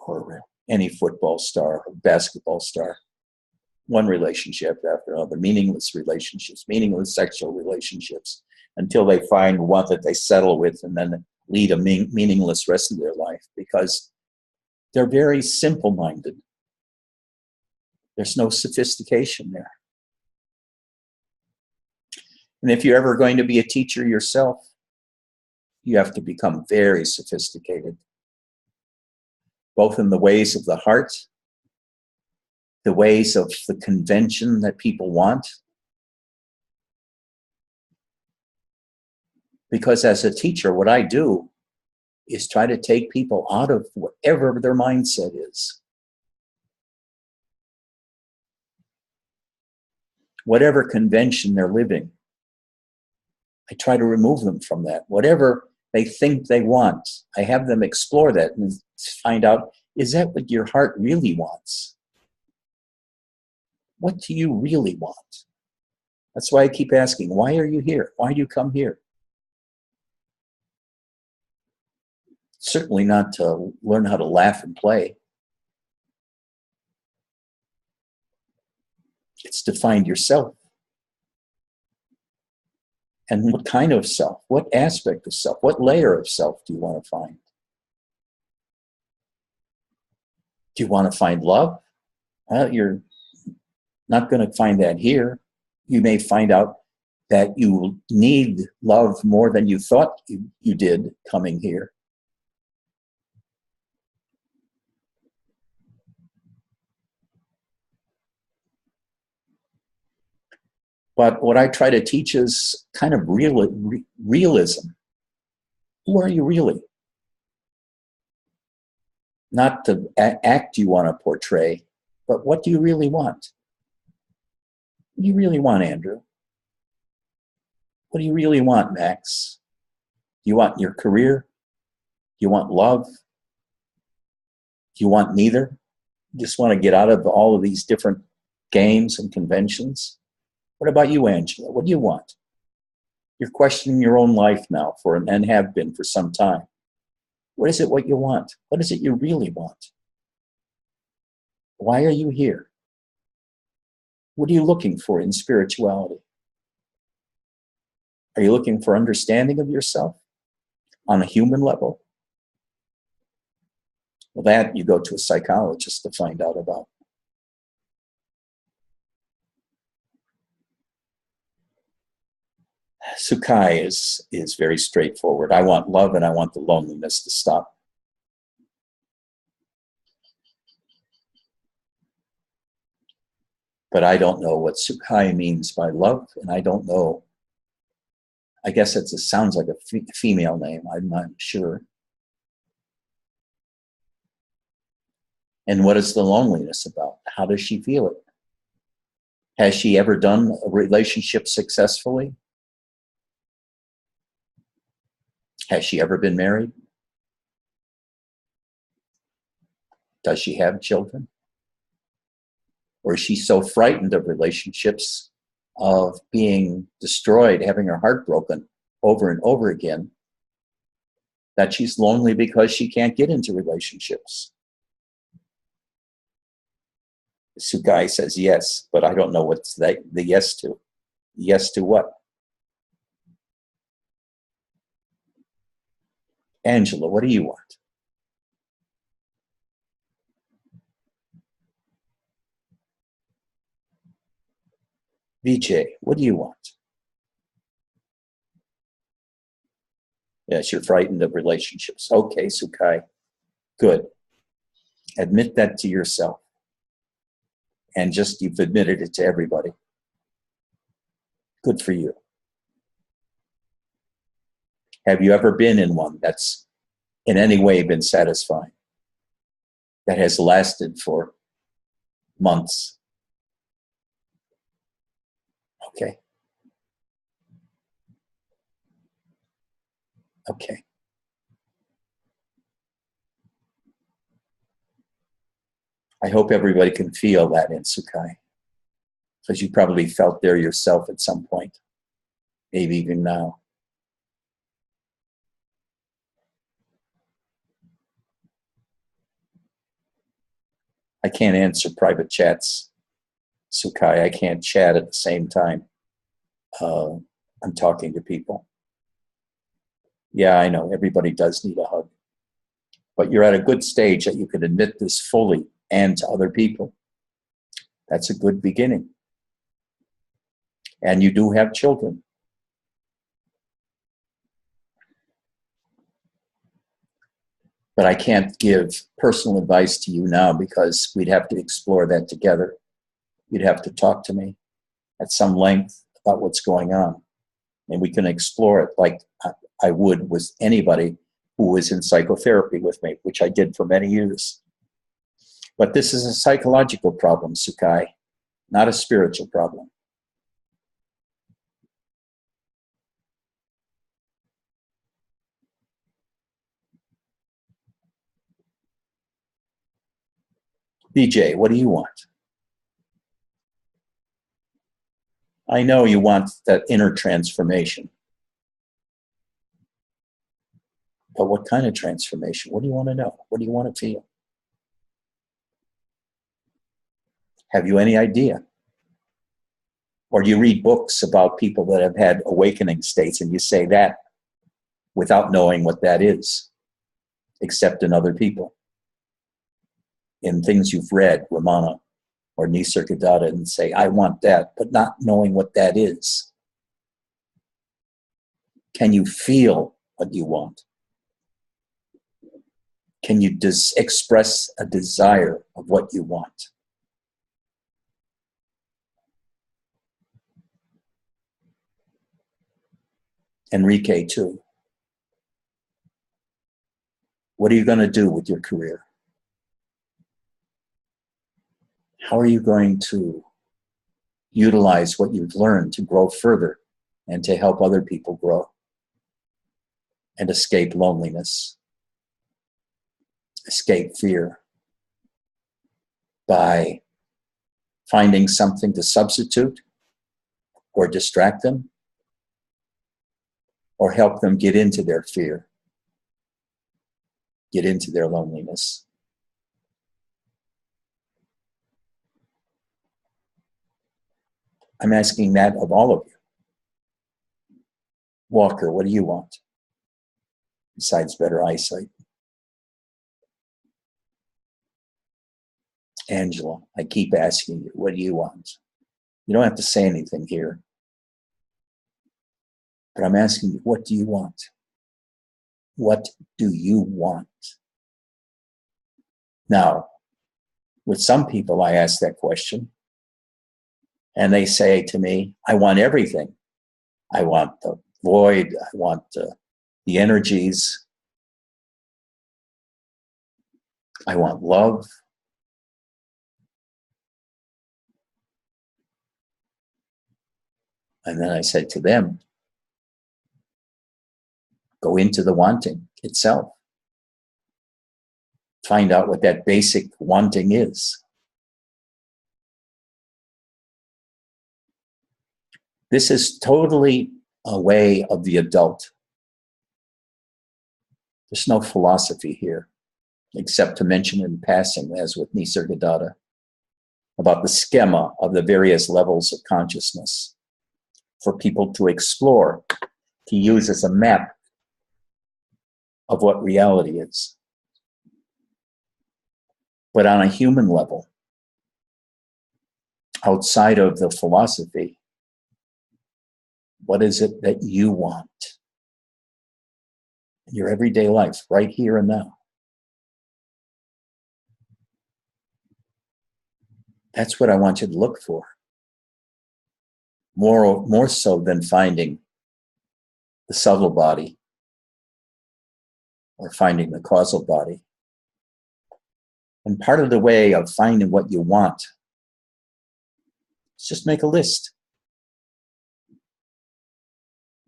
or any football star or basketball star. One relationship after another, meaningless relationships, meaningless sexual relationships, until they find one that they settle with and then lead a meaningless rest of their life, because they're very simple-minded. There's no sophistication there. And if you're ever going to be a teacher yourself, you have to become very sophisticated, both in the ways of the heart, the ways of the convention that people want. Because as a teacher, what I do is try to take people out of whatever their mindset is. Whatever convention they're living, I try to remove them from that. Whatever they think they want, I have them explore that and find out, is that what your heart really wants? What do you really want? That's why I keep asking, why are you here? Why do you come here? Certainly not to learn how to laugh and play. It's to find yourself. And what kind of self? What aspect of self? What layer of self do you want to find? Do you want to find love? Well, you're not going to find that here. You may find out that you need love more than you thought you did coming here. But what I try to teach is kind of realism. Who are you really? Not the act you want to portray, but what do you really want? What do you really want, Andrew? What do you really want, Max? Do you want your career? Do you want love? Do you want neither? You just want to get out of all of these different games and conventions? What about you, Angela? What do you want? You're questioning your own life now and have been for some time. What is it what you want? What is it you really want? Why are you here? What are you looking for in spirituality? Are you looking for understanding of yourself on a human level? Well, that you go to a psychologist to find out about. Sukai is very straightforward. I want love and I want the loneliness to stop. But I don't know what Sukai means by love, and I don't know. I guess it sounds like a female name. I'm not sure. And what is the loneliness about? How does she feel it? Has she ever done a relationship successfully? Has she ever been married? Does she have children? Or is she so frightened of relationships, of being destroyed, having her heart broken over and over again, that she's lonely because she can't get into relationships? Sukai says yes, but I don't know what's the yes to. Yes to what? Angela, what do you want? Vijay, what do you want? Yes, you're frightened of relationships. Okay, Sukai, good. Admit that to yourself. And just, you've admitted it to everybody. Good for you. Have you ever been in one that's in any way been satisfying? That has lasted for months? Okay. Okay. I hope everybody can feel that in Sukai, because you probably felt there yourself at some point, maybe even now. I can't answer private chats, Sukai. I can't chat at the same time I'm talking to people. Yeah, I know, everybody does need a hug. But you're at a good stage that you can admit this fully and to other people. That's a good beginning. And you do have children. But I can't give personal advice to you now because we'd have to explore that together. You'd have to talk to me at some length about what's going on. And we can explore it like I would with anybody who was in psychotherapy with me, which I did for many years. But this is a psychological problem, Sukai, not a spiritual problem. BJ, what do you want? I know you want that inner transformation. But what kind of transformation? What do you want to know? What do you want to feel? Have you any idea? Or do you read books about people that have had awakening states and you say that without knowing what that is, except in other people? In things you've read, Ramana or Nisargadatta, and say, I want that, but not knowing what that is. Can you feel what you want? Can you express a desire of what you want? Enrique, too. What are you going to do with your career? How are you going to utilize what you've learned to grow further and to help other people grow and escape loneliness, escape fear by finding something to substitute or distract them or help them get into their fear, get into their loneliness? I'm asking that of all of you. Walker, what do you want? Besides better eyesight. Angela, I keep asking you, what do you want? You don't have to say anything here. But I'm asking you, what do you want? What do you want? Now, with some people, I ask that question, and they say to me, I want everything. I want the void. I want the energies. I want love. And then I said to them, go into the wanting itself. Find out what that basic wanting is. This is totally a way of the adult. There's no philosophy here, except to mention in passing, as with Nisargadatta, about the schema of the various levels of consciousness for people to explore, to use as a map of what reality is. But on a human level, outside of the philosophy, what is it that you want in your everyday life, right here and now? That's what I want you to look for. More so than finding the subtle body or finding the causal body. And part of the way of finding what you want is just make a list.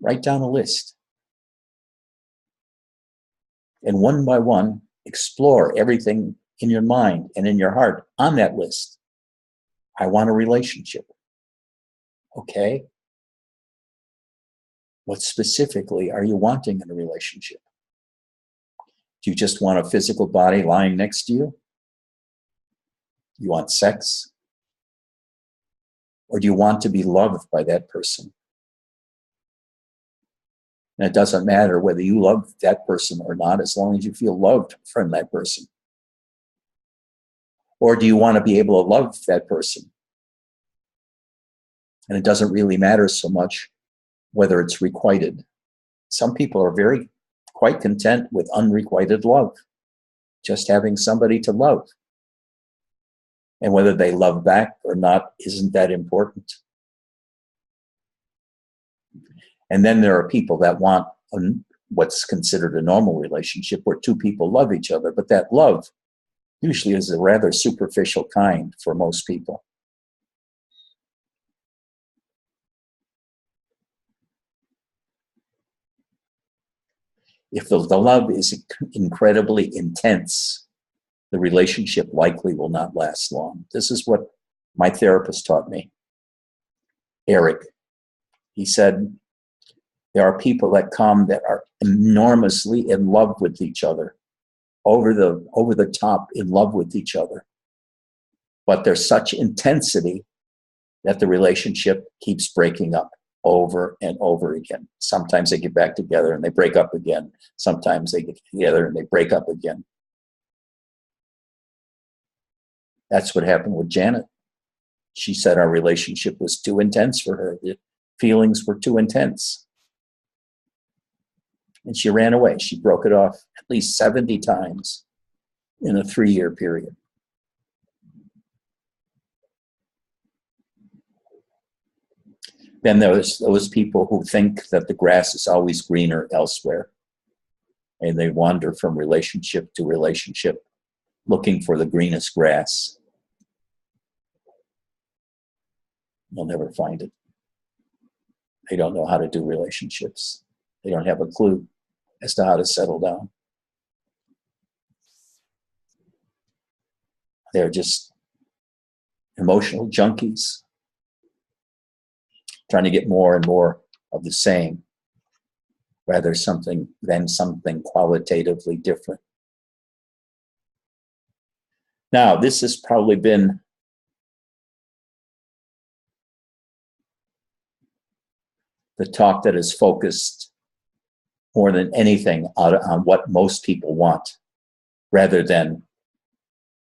Write down a list. And one by one, explore everything in your mind and in your heart on that list. I want a relationship. Okay. What specifically are you wanting in a relationship? Do you just want a physical body lying next to you? You want sex? Or do you want to be loved by that person? And it doesn't matter whether you love that person or not, as long as you feel loved from that person. Or do you want to be able to love that person And it doesn't really matter so much whether it's requited. Some people are quite content with unrequited love, just having somebody to love. And whether they love back or not isn't that important. And then there are people that want what's considered a normal relationship where two people love each other, but that love usually is a rather superficial kind for most people. If the love is incredibly intense, the relationship likely will not last long. This is what my therapist taught me, Eric. He said, there are people that come that are enormously in love with each other, over the top in love with each other. But there's such intensity that the relationship keeps breaking up over and over again. Sometimes they get back together and they break up again. Sometimes they get together and they break up again. That's what happened with Janet. She said our relationship was too intense for her. The feelings were too intense. And she ran away. She broke it off at least 70 times in a 3-year period. Then there's those people who think that the grass is always greener elsewhere. And they wander from relationship to relationship, looking for the greenest grass. You'll never find it. They don't know how to do relationships. They don't have a clue as to how to settle down. They're just emotional junkies, trying to get more and more of the same, rather than something qualitatively different. Now, this has probably been the talk that is focused more than anything on what most people want, rather than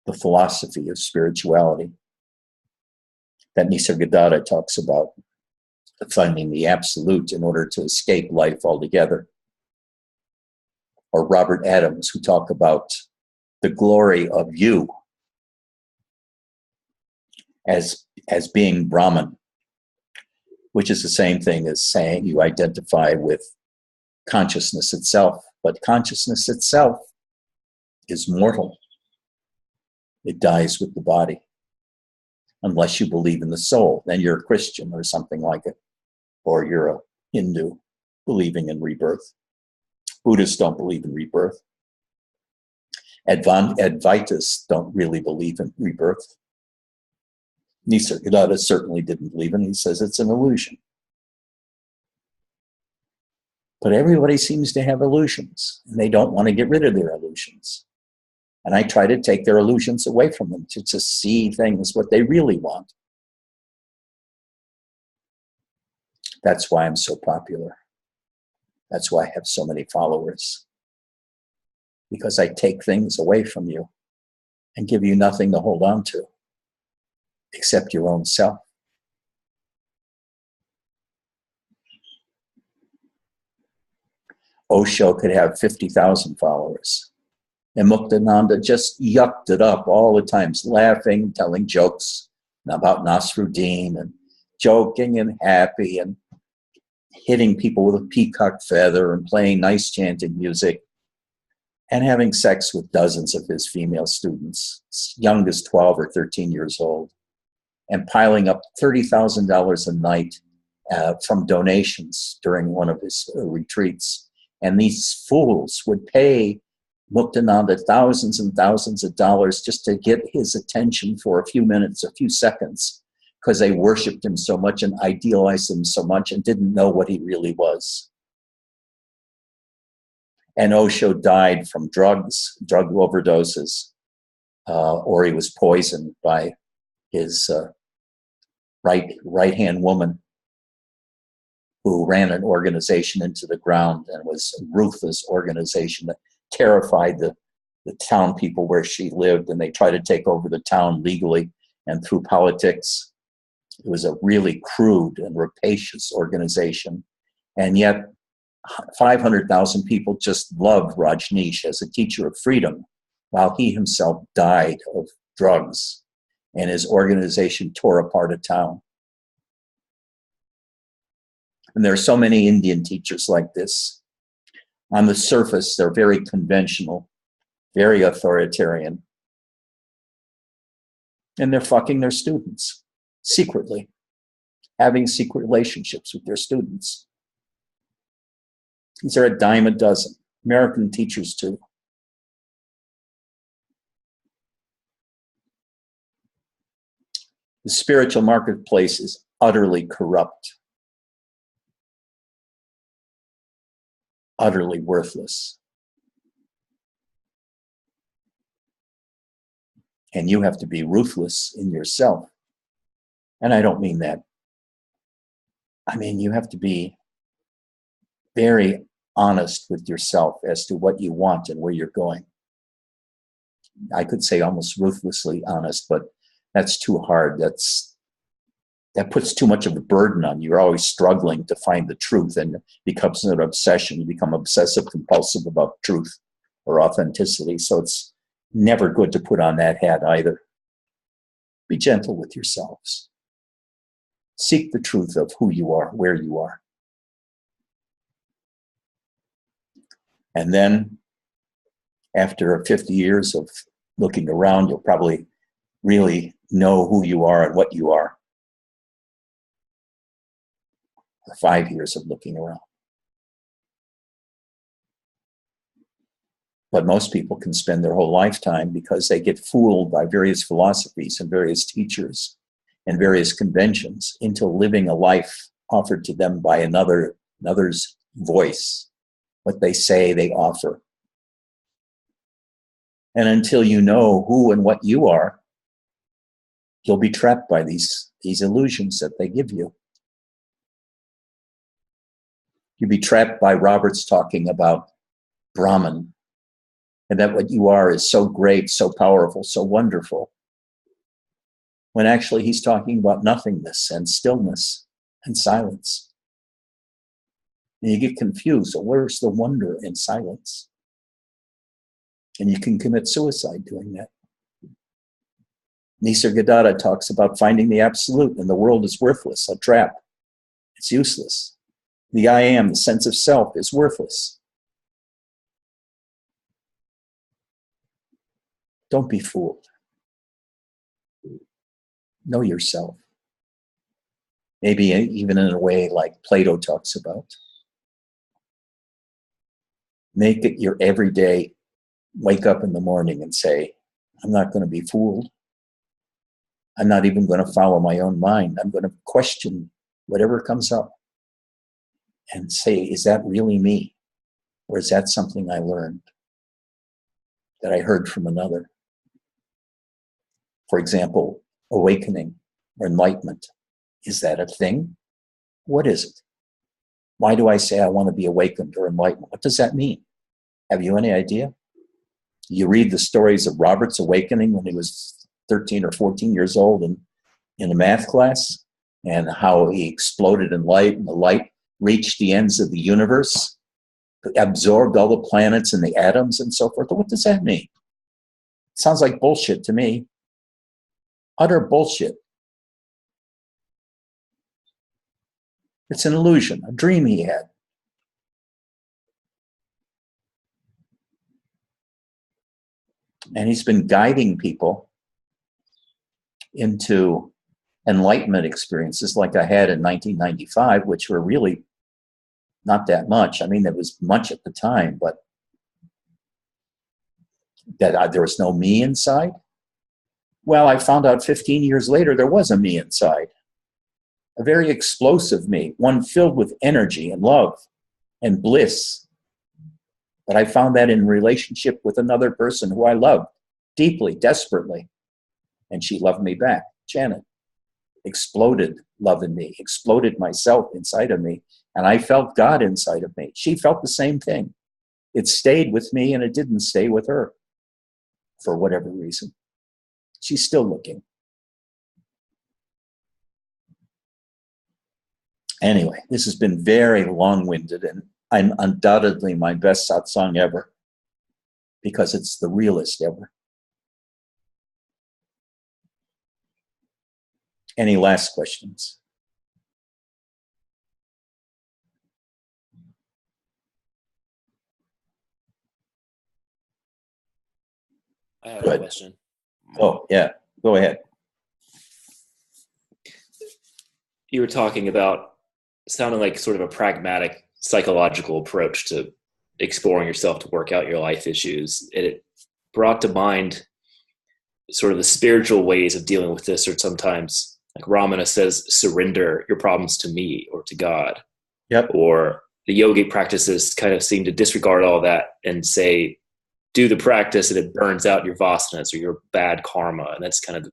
the philosophy of spirituality that Nisargadatta talks about, finding the absolute in order to escape life altogether. Or Robert Adams, who talk about the glory of you as being Brahman, which is the same thing as saying you identify with consciousness itself. But consciousness itself is mortal. It dies with the body. Unless you believe in the soul, then you're a Christian or something like it. Or you're a Hindu believing in rebirth. Buddhists don't believe in rebirth. Advaitas don't really believe in rebirth. Nisargadatta certainly didn't believe in it. He says it's an illusion. But everybody seems to have illusions, and they don't want to get rid of their illusions. And I try to take their illusions away from them to just see things what they really want. That's why I'm so popular. That's why I have so many followers. Because I take things away from you and give you nothing to hold on to except your own self. Osho could have 50,000 followers. And Muktananda just yucked it up all the time, laughing, telling jokes about Nasruddin, and joking and happy, and hitting people with a peacock feather, and playing nice chanting music, and having sex with dozens of his female students, young as 12 or 13 years old, and piling up $30,000 a night from donations during one of his retreats. And these fools would pay Muktananda thousands and thousands of dollars just to get his attention for a few minutes, a few seconds, because they worshipped him so much and idealized him so much and didn't know what he really was. And Osho died from drug overdoses, or he was poisoned by his right-hand woman, who ran an organization into the ground, and was a ruthless organization that terrified the town people where she lived, and they tried to take over the town legally and through politics. It was a really crude and rapacious organization. And yet 500,000 people just loved Rajneesh as a teacher of freedom, while he himself died of drugs and his organization tore apart a town. And there are so many Indian teachers like this. On the surface, they're very conventional, very authoritarian. And they're fucking their students secretly, having secret relationships with their students. These are a dime a dozen. American teachers too. The spiritual marketplace is utterly corrupt, utterly worthless. And you have to be ruthless in yourself. And I don't mean that. I mean, you have to be very honest with yourself as to what you want and where you're going. I could say almost ruthlessly honest, but that's too hard. That puts too much of a burden on you. You're always struggling to find the truth, and it becomes an obsession. You become obsessive compulsive about truth or authenticity. So it's never good to put on that hat either. Be gentle with yourselves. Seek the truth of who you are, where you are. And then, after 50 years of looking around, you'll probably really know who you are and what you are. Or 5 years of looking around. But most people can spend their whole lifetime, because they get fooled by various philosophies and various teachers and various conventions, into living a life offered to them by another's voice, what they say they offer. And until you know who and what you are, you'll be trapped by these illusions that they give you. You'll be trapped by Roberts talking about Brahman, and that what you are is so great, so powerful, so wonderful, when actually he's talking about nothingness and stillness and silence. And you get confused. So where's the wonder in silence? And you can commit suicide doing that. Nisargadatta talks about finding the absolute, and the world is worthless, a trap. It's useless. The I am, the sense of self, is worthless. Don't be fooled. Know yourself. Maybe even in a way like Plato talks about. Make it your everyday, wake up in the morning and say, I'm not going to be fooled. I'm not even going to follow my own mind. I'm going to question whatever comes up and say, is that really me? Or is that something I learned, that I heard from another? For example, awakening or enlightenment. Is that a thing? What is it? Why do I say I want to be awakened or enlightened? What does that mean? Have you any idea? You read the stories of Robert's awakening when he was 13 or 14 years old in a math class, and how he exploded in light, and the light reached the ends of the universe, absorbed all the planets and the atoms and so forth. What does that mean? It sounds like bullshit to me. Utter bullshit. It's an illusion, a dream he had. And he's been guiding people into enlightenment experiences like I had in 1995, which were really not that much. I mean, there was much at the time, but that there was no me inside. Well, I found out 15 years later there was a me inside. A very explosive me, one filled with energy and love and bliss. But I found that in relationship with another person who I loved deeply, desperately. And she loved me back. Janet exploded love in me, exploded myself inside of me. And I felt God inside of me. She felt the same thing. It stayed with me and it didn't stay with her for whatever reason. She's still looking. Anyway, this has been very long-winded, and I'm undoubtedly my best satsang ever because it's the realest ever. Any last questions? I have Good. a question. Oh, yeah. Go ahead. You were talking about sounding like sort of a pragmatic psychological approach to exploring yourself to work out your life issues. And it brought to mind sort of the spiritual ways of dealing with this, or sometimes, like Ramana says, surrender your problems to me or to God. Yep. Or the yogic practices kind of seem to disregard all that and say, do the practice and it burns out your vasanas or your bad karma. And that's kind of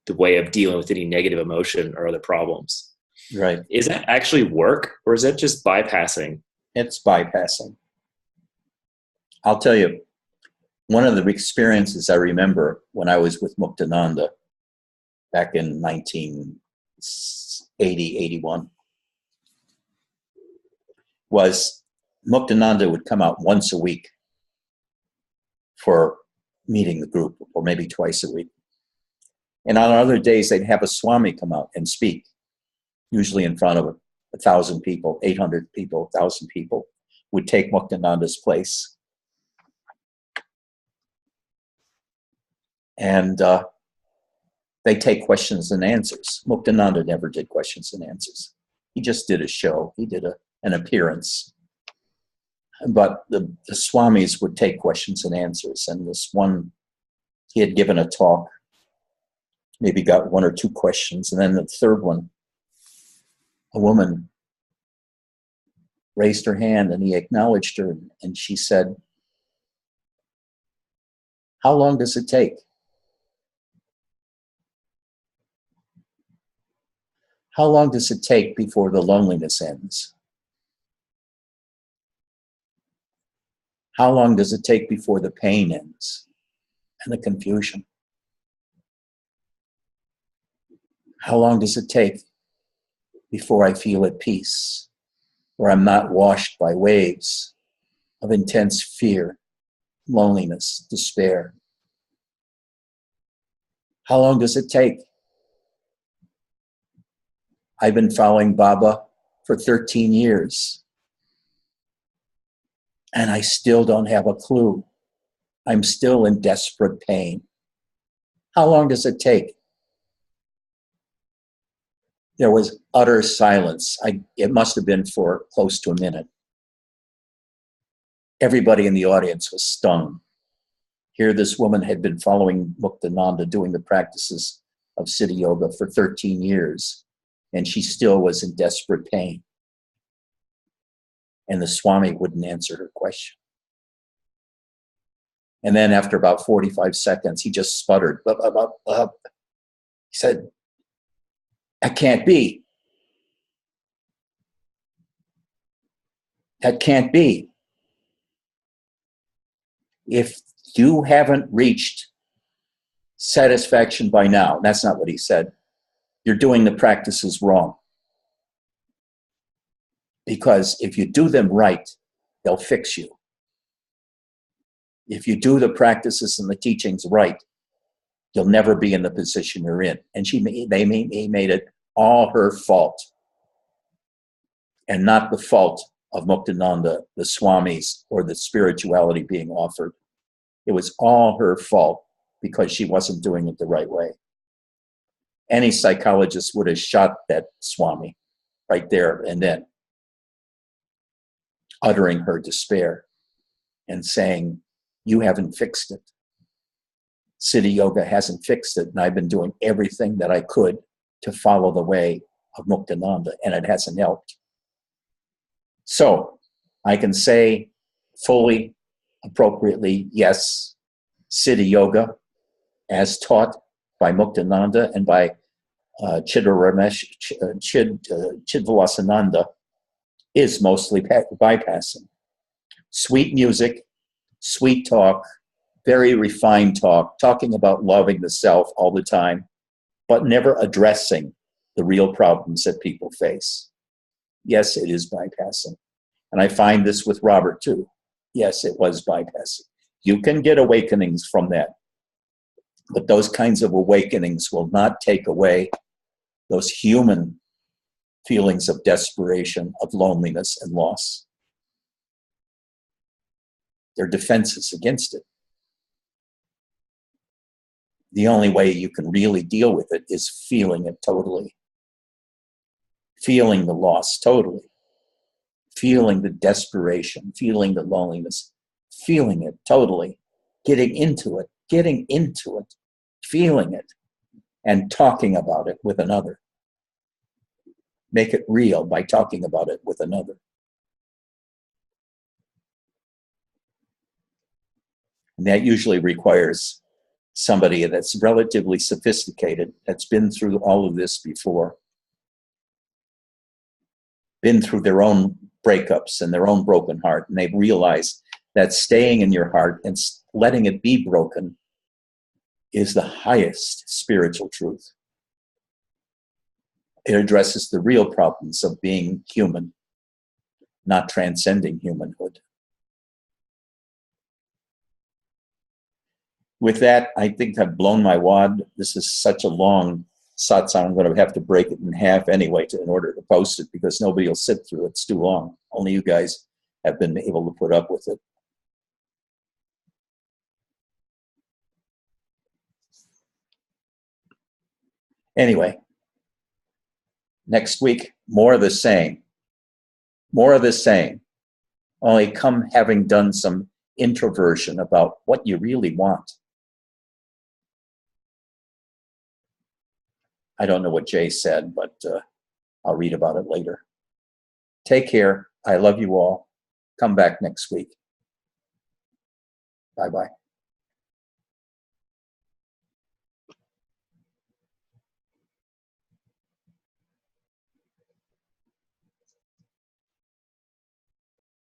the way of dealing with any negative emotion or other problems. Right. Is that actually work, or is that just bypassing? It's bypassing. I'll tell you, one of the experiences I remember when I was with Muktananda back in 1980, 81, was Muktananda would come out once a week for meeting the group, or maybe twice a week. And on other days, they'd have a Swami come out and speak, usually in front of 1,000 people, 800 people, 1,000 people, would take Muktananda's place. And they take questions and answers. Muktananda never did questions and answers. He just did a show. He did an appearance. But the Swamis would take questions and answers. And this one, he had given a talk, maybe got one or two questions. And then the third one, a woman raised her hand and he acknowledged her. And she said, "How long does it take?" How long does it take before the loneliness ends? How long does it take before the pain ends and the confusion? How long does it take before I feel at peace, where I'm not washed by waves of intense fear, loneliness, despair? How long does it take? I've been following Baba for 13 years, and I still don't have a clue. I'm still in desperate pain. How long does it take? There was utter silence. It must have been for close to a minute. Everybody in the audience was stunned. Here this woman had been following Muktananda, doing the practices of Siddha Yoga for 13 years, and she still was in desperate pain. And the Swami wouldn't answer her question. And then after about 45 seconds, he just sputtered. Blah, blah, blah, blah. He said, "That can't be. That can't be. If you haven't reached satisfaction by now," that's not what he said, "you're doing the practices wrong. Because if you do them right, they'll fix you. If you do the practices and the teachings right, you'll never be in the position you're in." And he made it all her fault, and not the fault of Muktananda, the Swamis, or the spirituality being offered. It was all her fault because she wasn't doing it the right way. Any psychologist would have shot that Swami right there and then, uttering her despair and saying, "You haven't fixed it. Siddha Yoga hasn't fixed it, and I've been doing everything that I could to follow the way of Muktananda, and it hasn't helped." So I can say fully, appropriately, yes, Siddha Yoga, as taught by Muktananda and by Chidvilasananda, is mostly bypassing. Sweet music, sweet talk, very refined talk, talking about loving the self all the time, but never addressing the real problems that people face. Yes, it is bypassing. And I find this with Robert too. Yes, it was bypassing. You can get awakenings from that. But those kinds of awakenings will not take away those human feelings of desperation, of loneliness and loss. They're defenses against it. The only way you can really deal with it is feeling it totally. Feeling the loss totally. Feeling the desperation, feeling the loneliness, feeling it totally. Getting into it, feeling it, and talking about it with another. Make it real by talking about it with another. And that usually requires somebody that's relatively sophisticated, that's been through all of this before, been through their own breakups and their own broken heart, and they've realized that staying in your heart and letting it be broken is the highest spiritual truth. It addresses the real problems of being human, not transcending humanhood. With that, I think I've blown my wad. This is such a long satsang. I'm going to have to break it in half anyway in order to post it, because nobody will sit through it. It's too long. Only you guys have been able to put up with it. Anyway, next week, more of the same. More of the same. Only come having done some introversion about what you really want. I don't know what Jay said, but I'll read about it later. Take care. I love you all. Come back next week. Bye-bye.